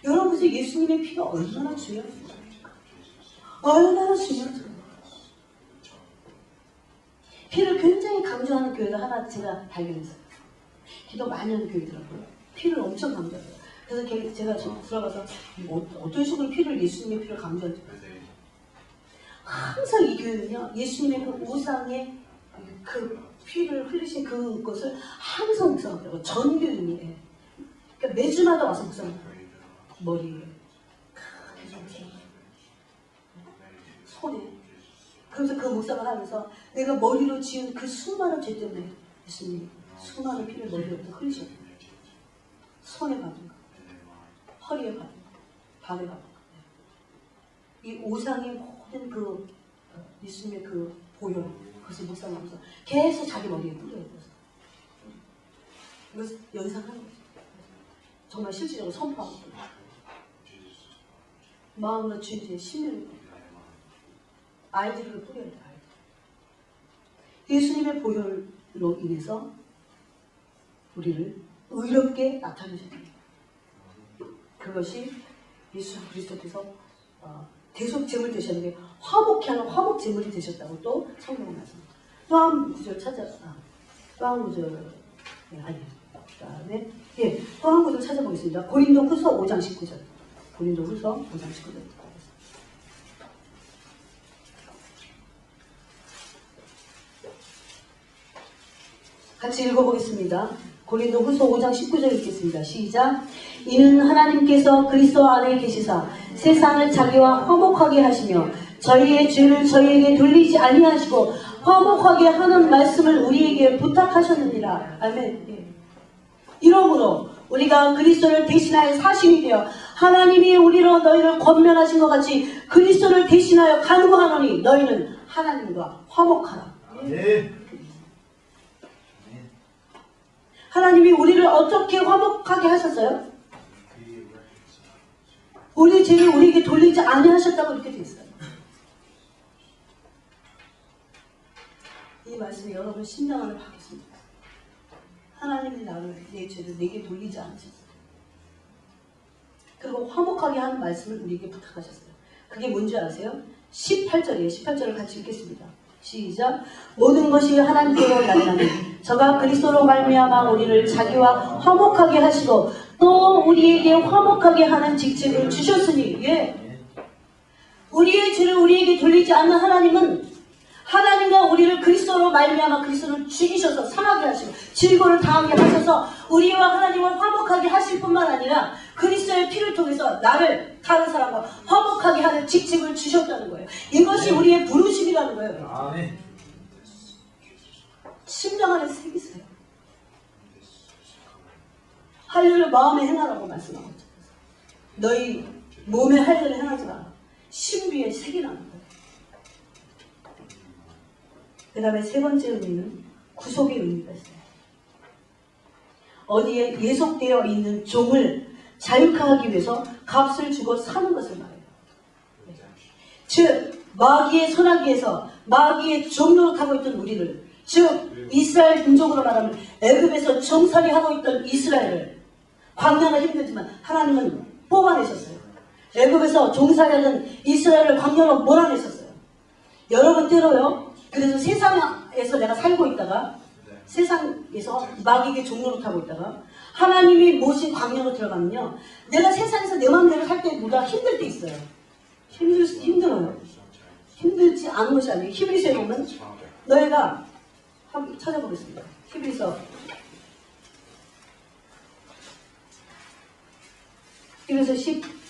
여러분 보세요. 예수님의 피가 얼마나 중요합니까? 얼마나 중요합니까? 피를 굉장히 강조하는 교회가 하나 제가 발견했어요. 기도 많이 하는 교회더라고요. 피를 엄청 강조해요. 그래서 제가 들어가서 어떤 식으로 예수님의 피를 강조하는지 항상 이 교회는요. 예수님의 그 우상의 그 피를 흘리신 그것을 항상 묵상하더라고요. 전교인이. 그러니까 매주마다 와서 묵상해요. 머리에, 손에. 그래서 그 묵상을 하면서 내가 머리로 지은 그 수많은 죄 때문에 예수님이 수많은 피를 머리로부터 흘리셨어요. 손에 받은 거, 허리에 받은 거, 발에 받은 거. 이 오상의 모든 그 예수님의 그 보혈, 그것을 묵상하면서 계속 자기 머리에 뿌려요. 이것을 연상하는 거죠. 정말 실질적으로 선포하고 있어요. 마음으로 주의 신뢰를 아이들을 뿌려야 돼요. 예수님의 보혈로 인해서 우리를 의롭게 나타내셨습니다. 그것이 예수 그리스도께서 대속제물 되셨는데 화목케 하는 화목제물이 되셨다고 또 성경을 말씀합니다. 또 한 구절 또 한 구절 그다음에 또 한 구절 찾아보겠습니다. 고린도후서 5장 19절. 고린도후서 5장 19절. 같이 읽어보겠습니다. 고린도후서 5장 19절 읽겠습니다. 시작. 이는 하나님께서 그리스도 안에 계시사 세상을 자기와 화목하게 하시며 저희의 죄를 저희에게 돌리지 아니하시고 화목하게 하는 말씀을 우리에게 부탁하셨느니라. 아멘. 이러므로 우리가 그리스도를 대신하여 사신이 되어 하나님이 우리로 너희를 권면하신 것 같이 그리스도를 대신하여 간구하노니 너희는 하나님과 화목하라. 네. 하나님이 우리를 어떻게 화목하게 하셨어요? 우리 죄를 우리에게 돌리지 아니하셨다고 이렇게 되어 있어요. 이 말씀이 여러분 심령 안에 박혔습니다. 하나님이 내 죄를 내게 돌리지 않으셨어요. 그리고 화목하게 하는 말씀을 우리에게 부탁하셨어요. 그게 뭔지 아세요? 18절이에요. 18절을 같이 읽겠습니다. 시작. 모든 것이 하나님께로 나타나니 저가 그리스도로 말미암아 우리를 자기와 화목하게 하시고 또 우리에게 화목하게 하는 직책을 주셨으니 우리의 죄를 우리에게 돌리지 않는 하나님은 하나님과 우리를 그리스도로 말미암아 그리스도를 죽이셔서 상하게 하시고 질고를 당하게 하셔서 우리와 하나님을 화목하게 하실 뿐만 아니라 그리스도의 피를 통해서 나를 다른 사람과 화목하게 하는 직책을 주셨다는 거예요. 이것이 우리의 부르심이라는 거예요. 아멘. 심령 안에 새기세요. 할례를 마음에 행하라고 말씀하고 있죠. 너희 몸에 할례를 행하지 마라. 신비에 새기라는 거예요. 그 다음에 세 번째 의미는 구속의 의미가 있어요. 어디에 예속되어 있는 종을 자유화하기 위해서 값을 주고 사는 것을 말해요. 즉 마귀의 손아귀에서 마귀의 종로로 타고 있던 우리를, 즉 이스라엘 민족으로 말하면 애굽에서 종살이 하고 있던 이스라엘을, 광야는 힘들지만 하나님은 뽑아내셨어요. 애굽에서 종살이하던 이스라엘을 광야로 몰아내셨어요. 여러분 때로요, 그래서 세상에서 내가 살고 있다가 세상에서 마귀의 종로로 타고 있다가 하나님이 모신 광야로 들어가면요, 내가 세상에서 내 마음대로 살 때보다 힘들 때 있어요. 힘들어요. 힘들지 않은 것이 아니에요. 히브리서에 보면 너희가 한번 찾아보겠습니다. 히브리서 10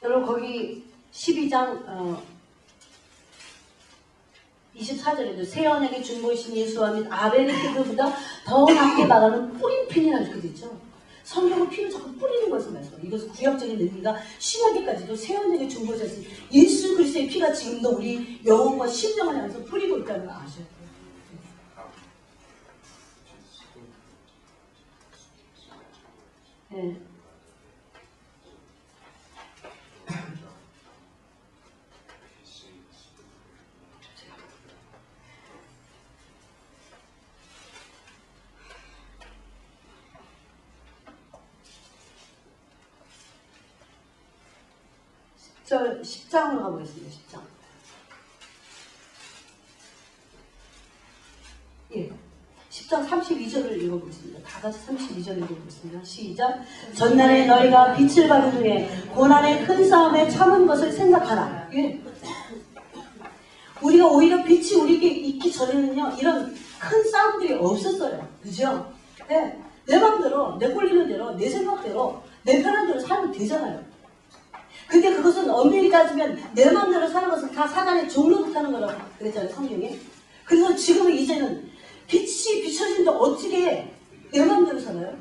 여러분 거기 12장 24절에도 새 언약의 중보이신 예수와 및 아벨의 피보다 더 낫게 말하는 뿌린 피니라 이렇게 되죠. 성경은 피를 자꾸 뿌리는 것을 말씀해요. 이것은 구약적인 의미가 신약에까지도 새 언약의 중보자신 예수 그리스도의 피가 지금도 우리 영혼과 심령을 향해서 뿌리고 있다는 걸 아셔야 돼요. 네. 저 10장으로 가보겠습니다. 10장. 예. 10장 32절을 읽어보겠습니다. 다 같이 32절 읽어보겠습니다. 시작. 전날에 너희가 빛을 받은 후에 고난의 큰 싸움에 참은 것을 생각하라. 예. 우리가 오히려 빛이 우리에게 있기 전에는요, 이런 큰 싸움들이 없었어요. 그죠? 네. 내 마음대로, 내 꼴리는 대로, 내 생각대로, 내 편한 대로 살면 되잖아요. 근데 그것은 엄밀히 따지면 내 마음대로 사는 것은 다 사단의 종로로 사는 거라고 그랬잖아요, 성경에. 그래서 지금은 이제는 빛이 비춰지는데 어떻게 내 마음대로 살아요?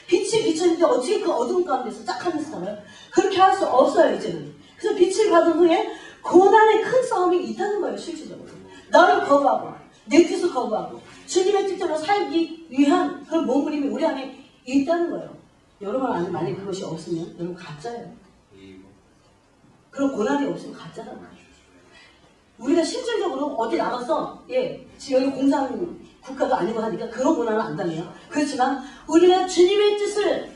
빛이 비춰지는데 어떻게 그 어두운 가운데서 짝하면서 살아요? 그렇게 할 수 없어요, 이제는. 그래서 빛을 받은 후에 고난의 큰 싸움이 있다는 거예요, 실질적으로. 나를 거부하고, 내 뜻을 거부하고, 주님의 뜻대로 살기 위한 그런 몸부림이 우리 안에 있다는 거예요. 여러분 안에 만약에 그것이 없으면 여러분 가짜예요. 그런 고난이 없으면 가짜잖아. 우리가 실질적으로 어디 나가서, 예, 지금 여기 공산 국가도 아니고 하니까 그런 고난은 안 당해요. 그렇지만 우리가 주님의 뜻을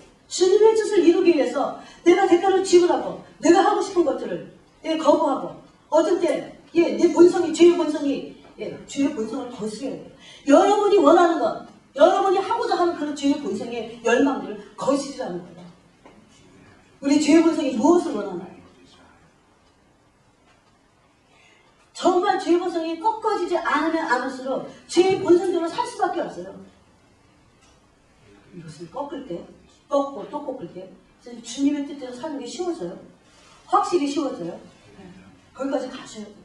이루기 위해서 내가 대가를 지불하고 내가 하고 싶은 것들을, 예, 거부하고, 어떤 때, 예, 내 본성이, 죄의 본성이, 예, 죄의 본성을 거스려야 돼요. 여러분이 원하는 것, 여러분이 하고자 하는 그런 죄의 본성의 열망들을 거스리라는 거예요. 우리 죄의 본성이 무엇을 원하나요? 정말 죄의 본성이 꺾어지지 않으면 않을수록 죄의 본성대로 살 수밖에 없어요. 이것을 꺾을 때, 꺾고 또 꺾을 때 주님의 뜻대로 사는 게 쉬워져요. 확실히 쉬워져요. 거기까지 가셔야 돼요.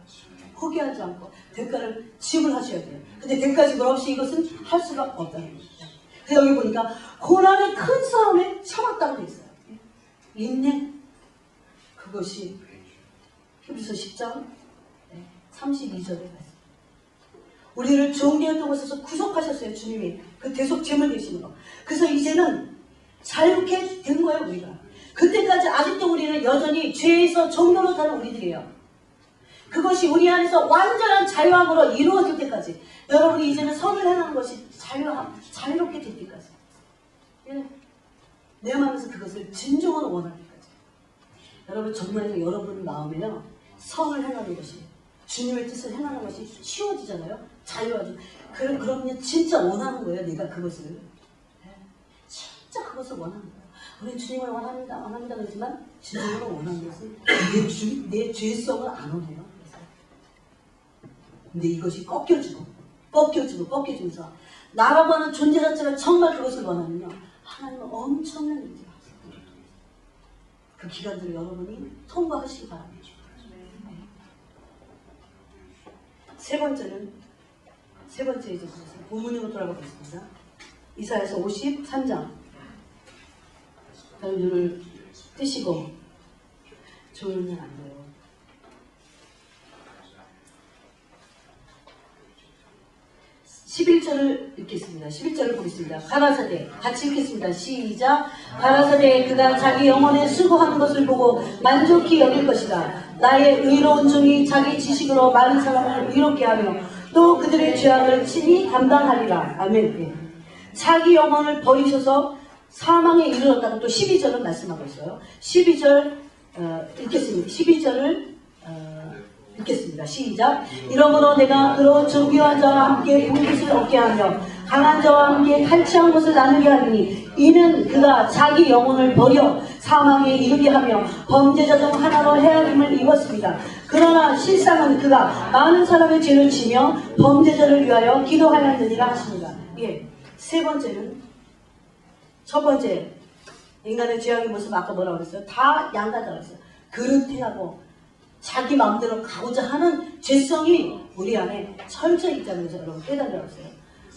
포기하지 않고 대가를 지불하셔야 돼요. 근데 대가 지불 없이 이것은 할 수가 없다는 거예요. 그래서 여기 보니까 고난의 큰 싸움에 참았다고 돼 있어요. 인내, 그것이 히브리서 10장 32절에 말씀. 우리를 종되었던 곳에서 구속하셨어요, 주님이. 그 대속 제물 되시는 거. 그래서 이제는 자유케 된 거예요, 우리가. 그때까지 아직도 우리는 여전히 죄에서 종로로 타는 우리들이에요. 그것이 우리 안에서 완전한 자유함으로 이루어질 때까지, 여러분이 이제는 선을 행하는 것이 자유롭게 될 때까지, 예. 내 마음에서 그것을 진정으로 원할 때까지, 여러분 정말 여러분 마음에요, 선을 행하는 것이, 주님의 뜻을 행하는 것이 쉬워지잖아요. 자유하죠. 그러면 진짜 원하는 거예요, 내가 그것을. 그것을 원하는 거예요. 우리 주님을 원합니다. 원합니다. 그러지만 주님을 원하는 것은 내 죄성을 안 원해요. 근데 이것이 꺾여주면서 나라고 하는 존재 자체가 정말 그것을 원하면요. 하나님은 엄청난 일을 하세요. 그 기간들을 여러분이 통과하시기 바랍니다. 세 번째 이제 본문으로 돌아가 보겠습니다. 이사야서 53장. 여러분 눈을 뜨시고 졸면 안 돼요. 11절을 읽겠습니다. 11절을 보겠습니다. 가라사대 같이 읽겠습니다. 시작. 가라사대 그가 자기 영혼에 수고하는 것을 보고 만족히 여길 것이다. 나의 의로운 종이 자기 지식으로 많은 사람을 의롭게 하며 또 그들의 죄악을 친히 담당하리라. 아멘. 자기 영혼을 버리셔서 사망에 이르렀다고 또 12절은 말씀하고 있어요. 12절 읽겠습니다. 12절을 읽겠습니다. 시작. 이러므로 내가 그로 존귀한 자와 함께 본 것을 얻게 하며 강한 자와 함께 탈취한 것을 나누게 하리니 이는 그가 자기 영혼을 버려 사망에 이르게 하며 범죄자 중 하나로 헤아림을 입었습니다. 그러나 실상은 그가 많은 사람의 죄를 지며 범죄자를 위하여 기도하였느니라 하십니다. 예. 세 번째는 첫 번째 인간의 죄악의 모습 아까 뭐라고 그랬어요? 다 양가다고 했어요. 그릇해하고 자기 마음대로 가고자 하는 죄성이 우리 안에 철저히 있다는 것을 여러분 깨달으라고 했어요.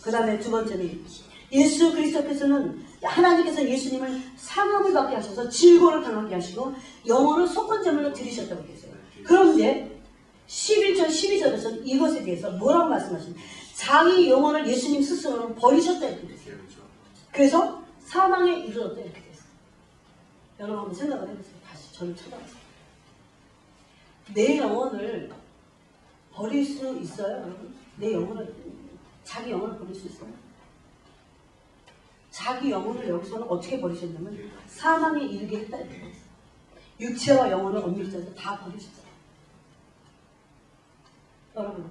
그 다음에 두 번째는 예수 그리스도께서는 하나님께서 예수님을 상함을 받게 하셔서 질고를 당하게 하시고 영혼을 속건제물로 드리셨다고 했어요. 그런데 11절 12절에서는 이것에 대해서 뭐라고 말씀하십니까? 자기 영혼을 예수님 스스로는 버리셨다 이렇게 됐어요. 그래서 사망에 이르렀다 이렇게 됐어요. 여러분 한번 생각을 해보세요. 다시 저를 쳐다보세요. 내 영혼을 버릴 수 있어요, 여러분? 내 영혼을, 자기 영혼을 버릴 수 있어요? 자기 영혼을 여기서는 어떻게 버리셨냐면 사망에 이르게 했다 이렇게 했어요. 육체와 영혼을 엄밀히 다 버리셨어요. 여러분,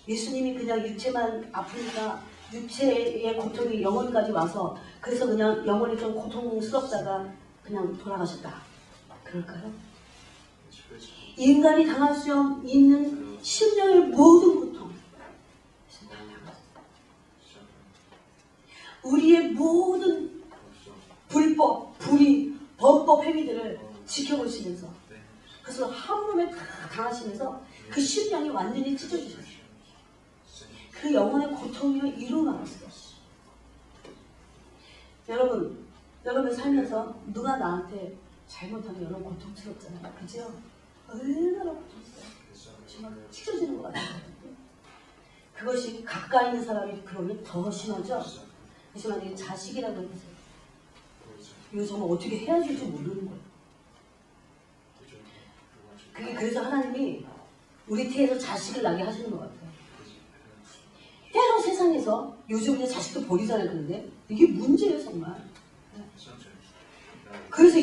예수님이 그냥 육체만 아프니까 육체의 고통이 영혼까지 와서 그래서 그냥 영혼이 좀 고통스럽다가 그냥 돌아가셨다. 그럴까요? 인간이 당할 수 있는 심령의 모든 고통, 우리의 모든 불법, 불의, 범법 행위들을 지켜보시면서 그래서 한 몸에 다 당하시면서 그 심령이 완전히 찢어지셨어요. 그 영혼의 고통으로 이루어나갔어요. 여러분 살면서 누가 나한테 잘못하면 여러분 고통스럽잖아요. 그죠? 얼마나 고통스러워요. 정말 찢어지는 것 같아요. 그것이 가까이 있는 사람이 그러면 더 심하죠? 하지만 이게 자식이라고 해보세요. 이거 정말 어떻게 해야 될지 모르는 거예요. 그래서 하나님이 우리 태에서 자식을 낳게 하시는 것 같아요. 때로 세상에서 요즘 이제 자식도 버리잖아요. 그런데 이게 문제예요 정말. 그래서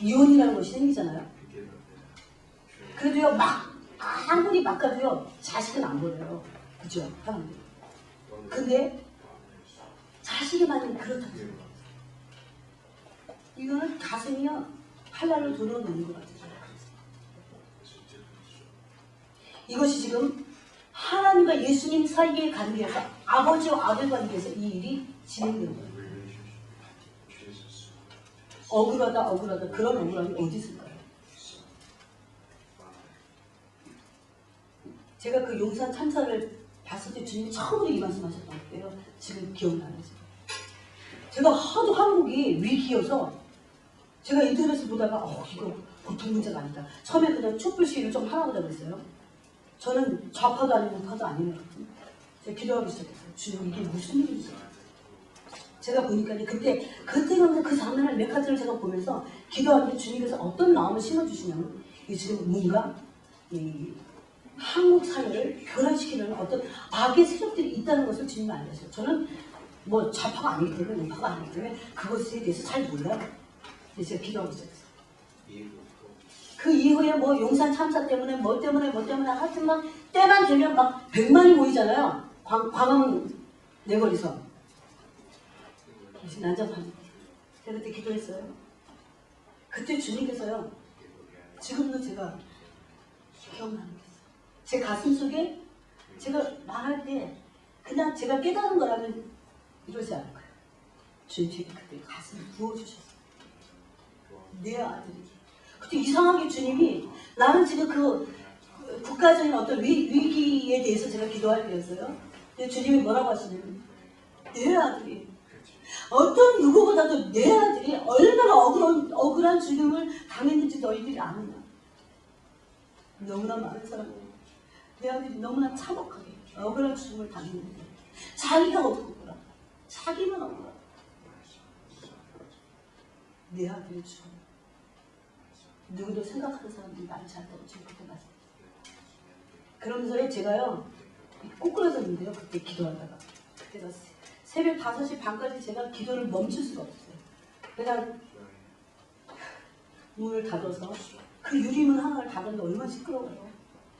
이혼이라는 것이 생기잖아요. 그래도요 아무리 막 가도요 자식은 안 버려요. 그죠? 사람들. 근데 자식이 만약에 그렇다고 생각해요. 이거는 가슴이요 한란을 도려놓는 것 같아요. 이것이 지금 하나님과 예수님 사이의 관계에서 아버지와 아들 관계에서 이 일이 진행되는 거예요. 억울하다 그런 억울함이 어디 있을까요? 제가 그 용산 참사를 봤을 때 주님이 처음으로 이 말씀하셨던 때요. 지금 기억나요. 제가 하도 한국이 위기여서 제가 인터넷을 보다가 이거 보통 문제가 아니다. 처음에 그냥 촛불 시위를 좀 하라고 그랬어요. 저는 좌파도 아니고 우파도 아니에요. 제가 기도하기 시작했어요. 주님 이게 무슨 일이지? 제가 보니까 그때가 그 장면을 몇 가지를 제가 보면서 기도하는데 주님께서 어떤 마음을 심어주시냐면 지금 뭔가 이 한국 사회를 교란시키는 어떤 악의 세력들이 있다는 것을 주님이 알려주세요. 저는 뭐 좌파가 아니기 때문에 우파가 아니기 때문에 그것에 대해서 잘 몰라요. 그래서 제가 기도하고 시작했어요. 그 이후에 뭐 용산 참사 때문에 뭐 때문에 하여튼 막 때만 되면 막 100만이 모이잖아요. 광화문 내거리서. 무슨 난장판. 제가 그때 기도했어요. 그때 주님께서요. 지금도 제가 기억나는 게 있어요. 제 가슴 속에 제가 말할 때 그냥 제가 깨달은 거라면 이러지 않을 거예요. 주님이 그때 가슴을 부어주셨어요. 내 아들이. 그때 이상하게 주님이 나는 지금 그 국가적인 어떤 위기에 대해서 제가 기도할 때였어요. 근데 주님이 뭐라고 하시냐면 내 아들이 어떤 누구보다도 내 아들이 얼마나 억울한 죽음을 당했는지 너희들이 아느냐. 너무나 많은 사람이 내 아들이 너무나 참혹하게 억울한 죽음을 당했는데 자기가 억울하다. 자기만 억울하다. 내 아들의 죽음. 누구도 생각하는 사람들이 많지 않다고 지금 그때 말씀드렸어요. 그러면서 제가요 꼬꾸라졌는데요. 그때 기도하다가 그때가 새벽 5시 반까지 제가 기도를 멈출 수가 없었어요. 그냥 문을 닫아서 그 유리문 하나를 닫았는데 얼마나 시끄러워요.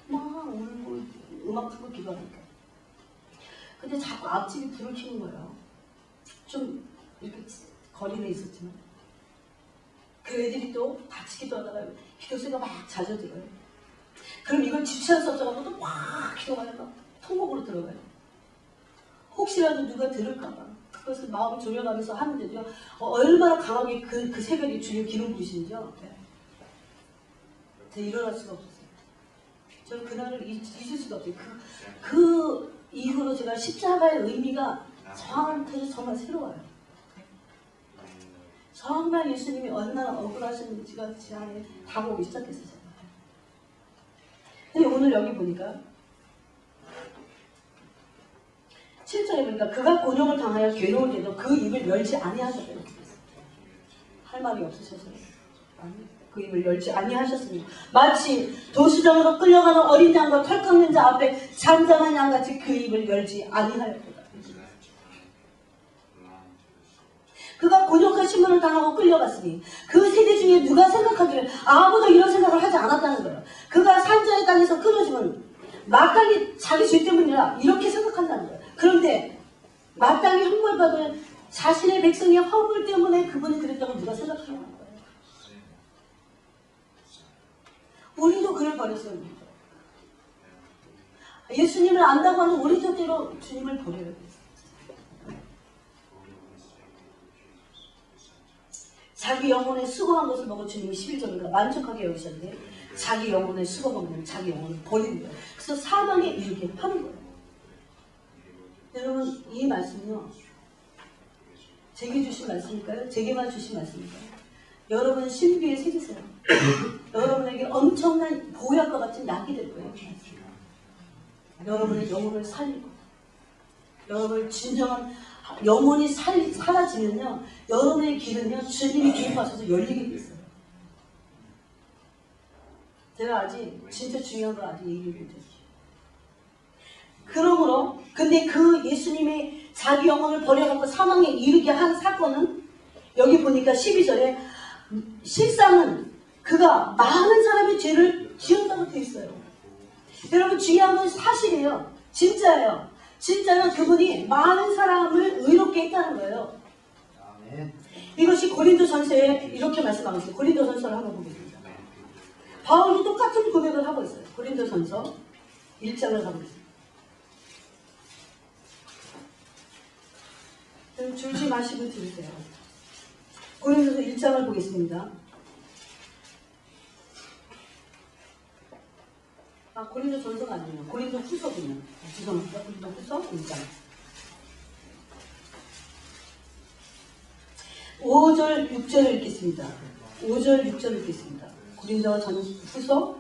막 울고 음악 틀고 기도하니까. 근데 자꾸 앞집이 불을 켜는 거예요. 좀 이렇게 거리는 있었지만 그 애들이 또 같이 기도하다가 기도소리가 막 잦아들어요. 그럼 이걸 주체할 수 없어서 또 막 기도가 막 통곡으로 들어가요. 혹시라도 누가 들을까봐 그것을 마음을 졸여가면서 하는데도 얼마나 강하게 그 새벽에 주님 기름 부으시는지요. 제가 일어날 수가 없었어요. 저는 그날을 잊을 수가 없어요. 그 이후로 제가 십자가의 의미가 저한테 정말 새로워요. 정말 예수님이 얼마나 억울하셨는지가 제 안에 다가오기 시작했어요. 근데 오늘 여기 보니까 7절에 보니까 그가 곤욕을 당하여 괴로울 때도 그 입을 열지 아니하셨다고 했어요. 할 말이 없으셔서요. 아니, 그 입을 열지 아니하셨습니다. 마치 도수장으로 끌려가는 어린 양과 털 깎는 자 앞에 잠잠한 양같이 그 입을 열지 아니하였다. 그가 곤욕한 신문을 당하고 끌려갔으니 그 세대 중에 누가 생각하기를 아무도 이런 생각을 하지 않았다는 거예요. 그가 산자의 땅에서 끊어지면 마땅히 자기 죄 때문이라 이렇게 생각한다는 거예요. 그런데 마땅히 형벌받은 자신의 백성의 허물 때문에 그분이 그랬다고 누가 생각하냐는 거예요. 우리도 그를 버렸어요. 예수님을 안다고 하는 우리 뜻대로 주님을 버려야 돼요. 자기 영혼에 수고한 것을 보고 주님이 11절에 만족하게 여기셨는데 자기 영혼에 수고한 것은 자기 영혼을 버리는 거예요. 그래서 사망에 이르게 하는 거예요. 여러분 이 말씀은요. 제게 주신 말씀일까요? 제게만 주신 말씀일까요? 여러분 신비에 새기세요. 여러분에게 엄청난 보약과 같은 약이 될 거예요. 여러분의 영혼을 살리고 여러분을 진정한 영혼이 사라지면요. 여러분의 길은요. 주님이 기뻐하셔서 열리게 됐어요. 제가 아직 진짜 중요한 걸 아직 얘기를 못했어요. 그러므로 근데 그 예수님이 자기 영혼을 버려갖고 사망에 이르게 한 사건은 여기 보니까 12절에 실상은 그가 많은 사람의 죄를 지었다고 되어 있어요. 여러분 중요한 건 사실이에요. 진짜예요. 진짜는 그분이 많은 사람을 의롭게 했다는 거예요. 이것이 고린도전서에 이렇게 말씀하고 있어요. 고린도전서를 한번 보겠습니다. 바울도 똑같은 고백을 하고 있어요. 고린도전서 1장을 하고 있습니다. 줄지 마시고 들으세요. 고린도서 1장을 보겠습니다. 고린도 전서가 아니에요. 고린도 후서군요. 죄송합니다. 고린도 후서 1장. 5절, 6절을 읽겠습니다. 5절, 6절을 읽겠습니다. 고린도 후서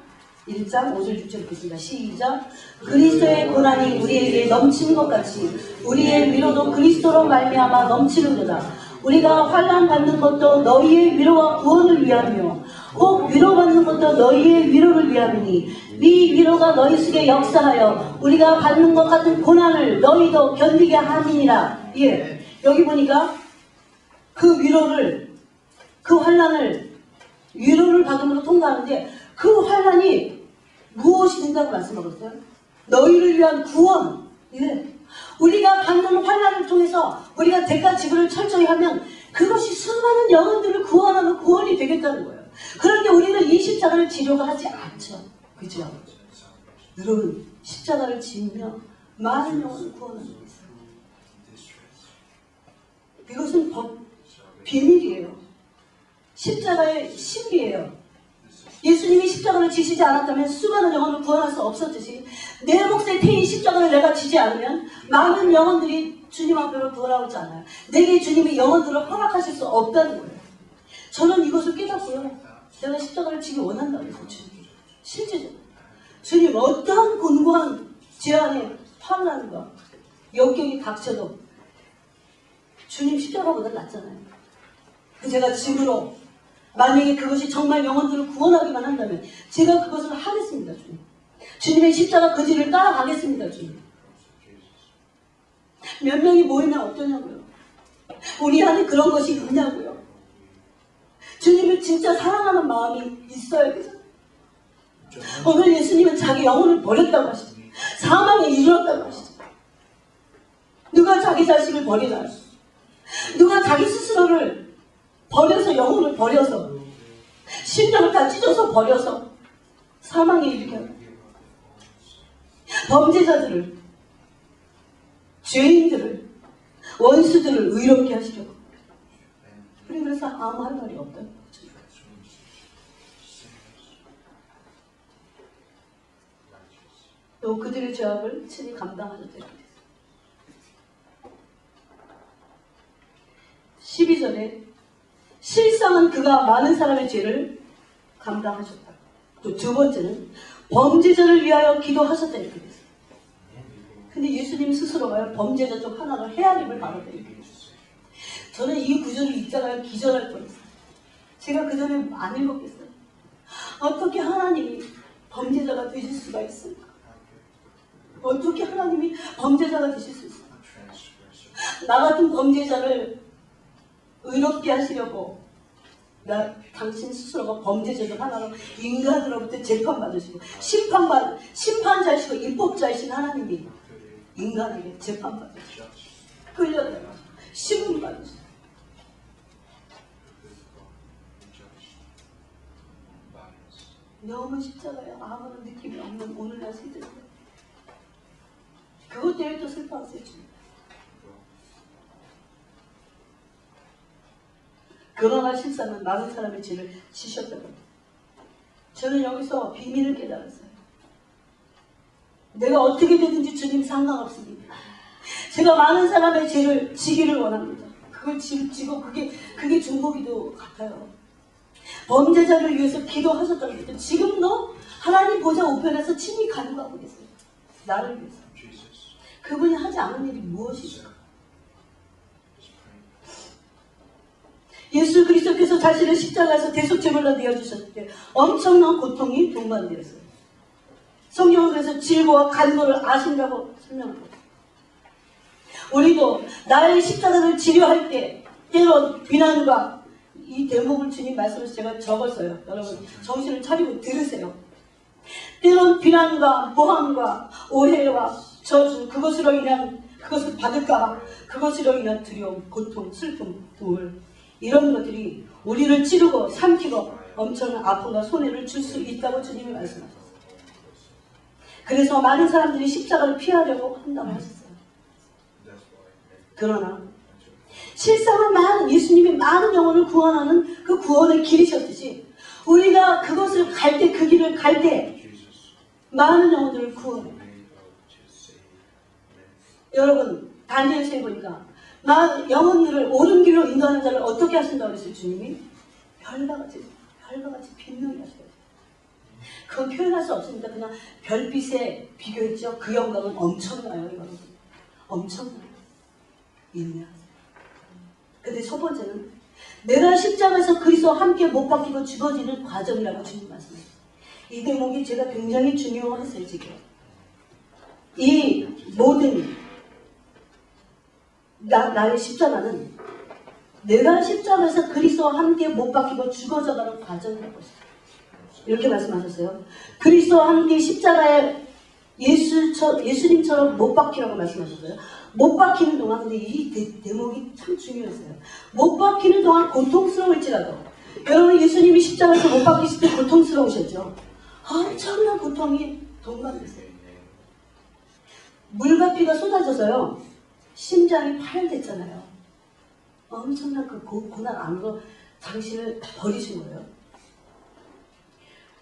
1장 5절 6절 읽겠습니다. 시작. 그리스도의 고난이 우리에게 넘치는 것 같이 우리의 위로도 그리스도로 말미암아 넘치는도다. 우리가 환난 받는 것도 너희의 위로와 구원을 위하며 혹 위로받는 것도 너희의 위로를 위함이니 네 위로가 너희 속에 역사하여 우리가 받는 것 같은 고난을 너희도 견디게 함이니라. 예, 여기 보니까 그 위로를 그 환난을 위로를 받음으로 통과하는데 그 환난이 무엇이 된다고 말씀하고 있어요? 너희를 위한 구원. 예, 우리가 받는 환난을 통해서 우리가 대가 지불을 철저히 하면 그것이 수많은 영혼들을 구원하는 구원이 되겠다는 거예요. 그런데 우리는 이 십자가를 지려고 하지 않죠. 그죠? 여러분, 십자가를 지으며 많은 영혼을 구원하는 게 있어요. 이것은 비밀이에요. 십자가의 신비예요. 예수님이 십자가를 지시지 않았다면 수많은 영혼을 구원할 수 없었듯이 내 몫에 태인 십자가를 내가 지지 않으면 많은 영혼들이 주님 앞으로 돌아오지 않아요. 내게 주님이 영혼들을 허락하실 수 없다는 거예요. 저는 이것을 깨닫고요. 내가 십자가를 지기 원한다고 해서 주님. 실제적으로. 주님 어떠한 곤고한 재앙에 환난과 역경이 닥쳐도 주님 십자가보다 낫잖아요. 제가 짐으로 만약에 그것이 정말 영혼들을 구원하기만 한다면 제가 그것을 하겠습니다. 주님. 주님의 십자가 그 길을 따라가겠습니다. 주님. 몇 명이 모이면 어떠냐고요. 우리 안에 그런 것이 있냐고요. 주님을 진짜 사랑하는 마음이 있어야 되잖아요. 오늘 예수님은 자기 영혼을 버렸다고 하시죠. 사망에 이르렀다고 하시죠. 누가 자기 자식을 버리나요? 누가 자기 스스로를 버려서 영혼을 버려서 심장을 다 찢어서 버려서 사망에 이르게 하고 범죄자들을 죄인들을 원수들을 의롭게 하시려고 그래서 아무 할 말이 없다는 거죠. 또 그들의 죄악을 친히 감당하셨다. 12절에 실상은 그가 많은 사람의 죄를 감당하셨다. 또 두 번째는 범죄자를 위하여 기도하셨다 이렇게 됐어요. 근데 예수님 스스로가 범죄자 중 하나로 헤아림을 받았다 이렇게 됐어요. 저는 이 구절을 읽다가 기절할 뻔했어요. 제가 그 전에 안 읽었겠어요. 어떻게 하나님이 범죄자가 되실 수가 있을까? 어떻게 하나님이 범죄자가 되실 수 있을까? 나 같은 범죄자를 의롭게 하시려고 당신 스스로가 범죄자 중 하나로 인간으로부터 재판받으시고 심판자이시고 입법자이신 하나님이 인간에게 재판받으시고 끌려다가 신문받으시고 너무 십자가에 아무런 느낌이 없는 오늘날 세대들 그것 때문에 또 슬퍼하세요. 그러나 실상은 많은 사람의 죄를 지셨다고 합니다. 저는 여기서 비밀을 깨달았어요. 내가 어떻게 되든지 주님 상관없습니다. 제가 많은 사람의 죄를 지기를 원합니다. 그걸 지고 그게 중보기도 같아요. 범죄자를 위해서 기도하셨다고 했죠. 지금도 하나님 보좌 우편에서 친히 간구하고 계세요. 나를 위해서. 그분이 하지 않은 일이 무엇이죠? 예수 그리스도께서 자신을 십자가에서 대속제물로 내어주셨을 때 엄청난 고통이 동반되었어요. 성경은 그래서 질고와 간고를 아신다고 설명합니다. 우리도 나의 십자가를 치료할 때 때론 비난과 이 대목을 주님 말씀을 제가 적었어요. 여러분 정신을 차리고 들으세요. 때론 비난과 모함과 오해와 저주 그것을 받을까 그것으로 인한 두려움, 고통, 슬픔, 우울 이런 것들이 우리를 찌르고 삼키고 엄청난 아픔과 손해를 줄 수 있다고 주님이 말씀하셨어요. 그래서 많은 사람들이 십자가를 피하려고 한다고 하셨어요. 그러나 실상은 예수님이 많은 영혼을 구원하는 그 구원의 길이셨듯이 우리가 그것을 갈 때 그 길을 갈 때 많은 영혼들을 구원해요. 여러분 다니엘서에 보니까 영혼들을 옳은 길로 인도하는 자를 어떻게 하신다고 그랬어요? 주님이 별과 같이 빛나게 하셔요. 그건 표현할 수 없습니다. 그냥 별빛에 비교했죠. 그 영광은 엄청나요. 여러분. 엄청나요. 인내하세요. 근데 첫 번째는 내가 십자가에서 그리스도와 함께 못 박히고 죽어지는 과정이라고 주님 말씀하셨어요. 이 대목이 제가 굉장히 중요했어요. 지금 이 모든 나의 십자가는 내가 십자가에서 그리스도와 함께 못 박히고 죽어져가는 과정이라고 했어요. 이렇게 말씀하셨어요. 그리스도와 함께 십자가에 예수님처럼 못 박히라고 말씀하셨어요. 못 박히는 동안, 근데 이 대목이 참 중요했어요. 못 박히는 동안 고통스러울지라도, 여러분 예수님이 십자가에서 못 박히실 때 고통스러우셨죠? 엄청난 고통이 동반됐어요. 물과 피가 쏟아져서요, 심장이 파열됐잖아요. 엄청난 그 고난 안으로 당신을 버리신 거예요.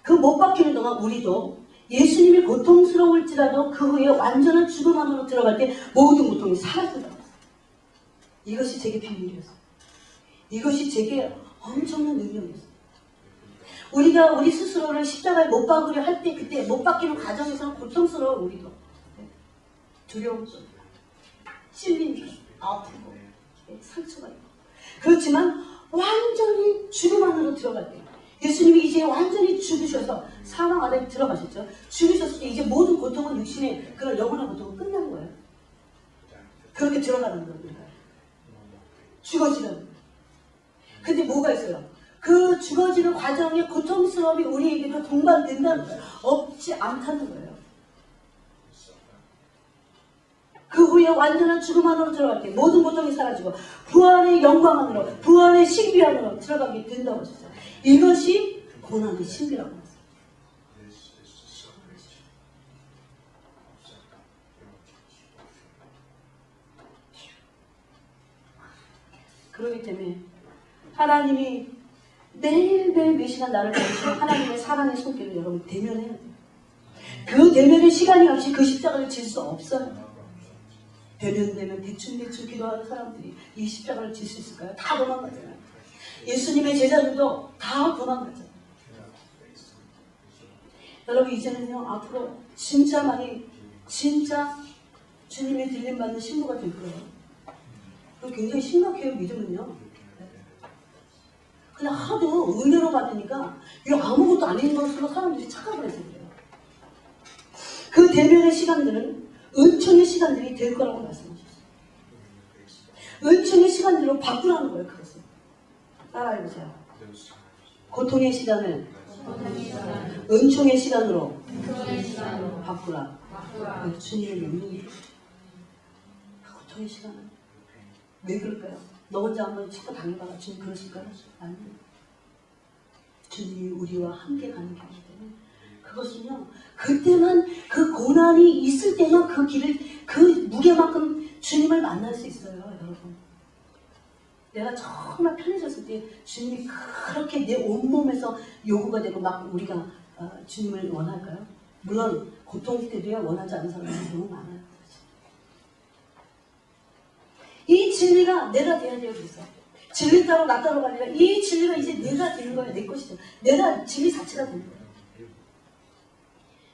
그 못 박히는 동안 우리도 예수님이 고통스러울지라도 그 후에 완전한 죽음 안으로 들어갈 때 모든 고통이 사라진다고 했어요. 이것이 제게 비밀이었어요. 이것이 제게 엄청난 능력이었어요. 우리가 우리 스스로를 십자가에 못 박으려 할 때, 그때 못 박히는 과정에서는 고통스러워. 우리도 두려움도 찔림도 아프고 상처가 있고, 그렇지만 완전히 죽음 안으로 들어갈 때, 예수님이 이제 완전히 죽으셔서 사망 안에 들어가셨죠. 죽으셨을 때 이제 모든 고통은, 육신의 그런 영원한 고통은 끝난 거예요. 그렇게 들어가는 겁니다. 죽어지는 거예요. 근데 뭐가 있어요? 그 죽어지는 과정의 고통스러움이 우리에게도 동반된다는 거예요. 없지 않다는 거예요. 그 후에 완전한 죽음 안으로 들어갈 때 모든 고통이 사라지고 부활의 영광 안으로, 부활의 신비 안으로 들어가게 된다고 하셨어요. 이것이 고난의 신비라고 했어요. 그렇기 때문에 하나님이 매일매일 몇 시간 나를 보시고 하나님의 사랑의 손길을 여러분 대면해야 돼요. 그 대면의 시간이 없이 그 십자가를 질 수 없어요. 대면되면 대충 기도하는 사람들이 이 십자가를 질 수 있을까요? 다 도망가잖아요. 예수님의 제자들도 다 도망가잖아요. 여러분 이제는요, 앞으로 진짜 많이, 진짜 주님의 들림받는 신부가 될 거예요. 굉장히 심각해요, 믿음은요. 그냥 하도 은혜로 받으니까 이거 아무것도 아닌 것으로 사람들이 착각을 해서 그래요. 그 대면의 시간들은 은총의 시간들이 될 거라고 말씀하셨어요. 은총의 시간들로 바꾸라는 거예요, 그것을. 따라해보세요. 고통의 시간을 은총의 시간으로 바꾸라. 주님의 명령이에요. 고통의 시간을. 왜 그럴까요? 너 혼자 한번 치고 당해봐라. 주님 그러실까요? 아니요. 주님이 우리와 함께 가는 길이기 때문에 그것은요, 그때만, 그 고난이 있을 때만 그 길을, 그 무게만큼 주님을 만날 수 있어요, 여러분. 내가 정말 편해졌을 때 주님이 그렇게 내 온몸에서 요구가 되고 막 우리가 주님을 원할까요? 물론 고통 때도야 원하지 않는 사람이 너무 많아요. 이 진리가 내가 돼야 돼요. 그래서 진리 따로 나 따로 가니라 이 진리가 이제 내가 되는 거예요. 내 것이죠. 내가 진리 자체가 되는 거예요.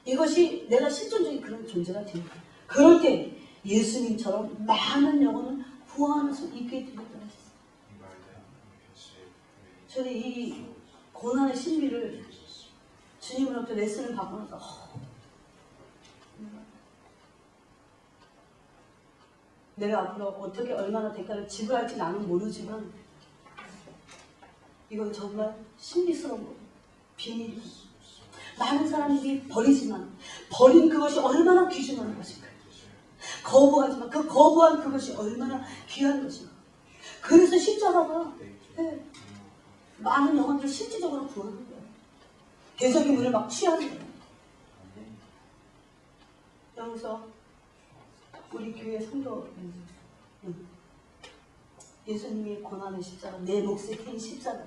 이것이 내가 실존적인 그런 존재가 되는 거예요. 그럴 때 예수님처럼 많은 영혼을 구원할 수 있게 되겠다고 했어요. 저는 이 고난의 신비를 주님으로부터 레슨을 받고 나서 내가 앞으로 어떻게 얼마나 대가를 지불할지 나는 모르지만 이건 정말 신비스러운 거예요. 비밀이에요. 많은 사람들이 버리지만 버린 그것이 얼마나 귀중한 것인가. 거부하지만 그 거부한 그것이 얼마나 귀한 것인가. 그래서 십자가가 많은 영혼들을 실질적으로 구하는 거예요. 대적의 문을 막 취하는 거예요. 여기서 우리 교회 성도 예수님이 고난의 십자가, 내 몫에 낀 십자가,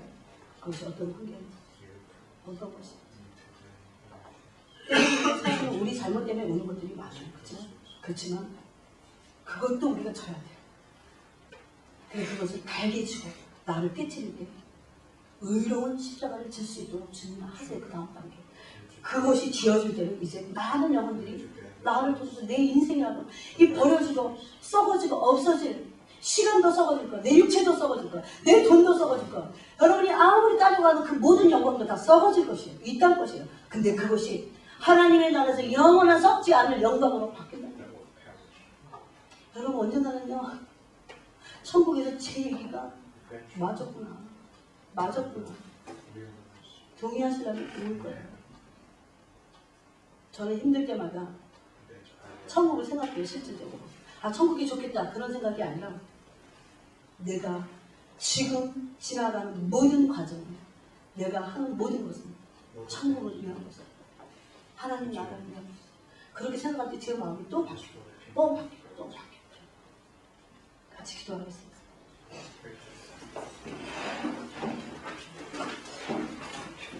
그것이 어떤 환경인지, 어떤 것인지. 사실은 우리 잘못 때문에 오는 것들이 많아요. 그렇죠? 그렇지만 그것도 우리가 져야 돼요. 그래서 그것을 달게 치고 나를 깨뜨릴 때 의로운 십자가를 질 수 있도록 주님 하세요. 그 다음 단계. 그것이 지어질 때는 이제 많은 영혼들이 나를 통해서 내 인생이라고 이 버려지고 썩어지고 없어질 시간도 썩어질 거야. 내 육체도 썩어질 거야. 내 돈도 썩어질 거야. 여러분이 아무리 따져가도 그 모든 영광도 다 썩어질 것이에요. 이 땅 것이에요. 근데 그것이 하나님의 나라에서 영원한 썩지 않을 영광으로 바뀐다. 여러분 언젠가는요, 천국에서 제 얘기가 맞았구나. 동의하시라면 좋을 거예요. 저는 힘들 때마다 천국을 생각해요, 실질적으로. 아, 천국이 좋겠다. 그런 생각이 아니라 내가 지금 지나가는 모든 과정, 내가 하는 모든 것은 천국을 위한 것이다. 하나님 나라를 위한 것이다. 그렇게 생각할 때 제 마음이 또 바뀌고, 또 바뀌고, 또 바뀌고. 같이 기도하겠습니다.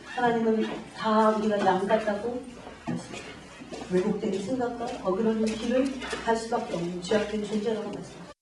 하나님은 다 우리가 양 같다고 말씀하십니다. 왜곡된 생각과 어그러진 길을 갈 수밖에 없는 죄악된 존재라고 말씀하십니다.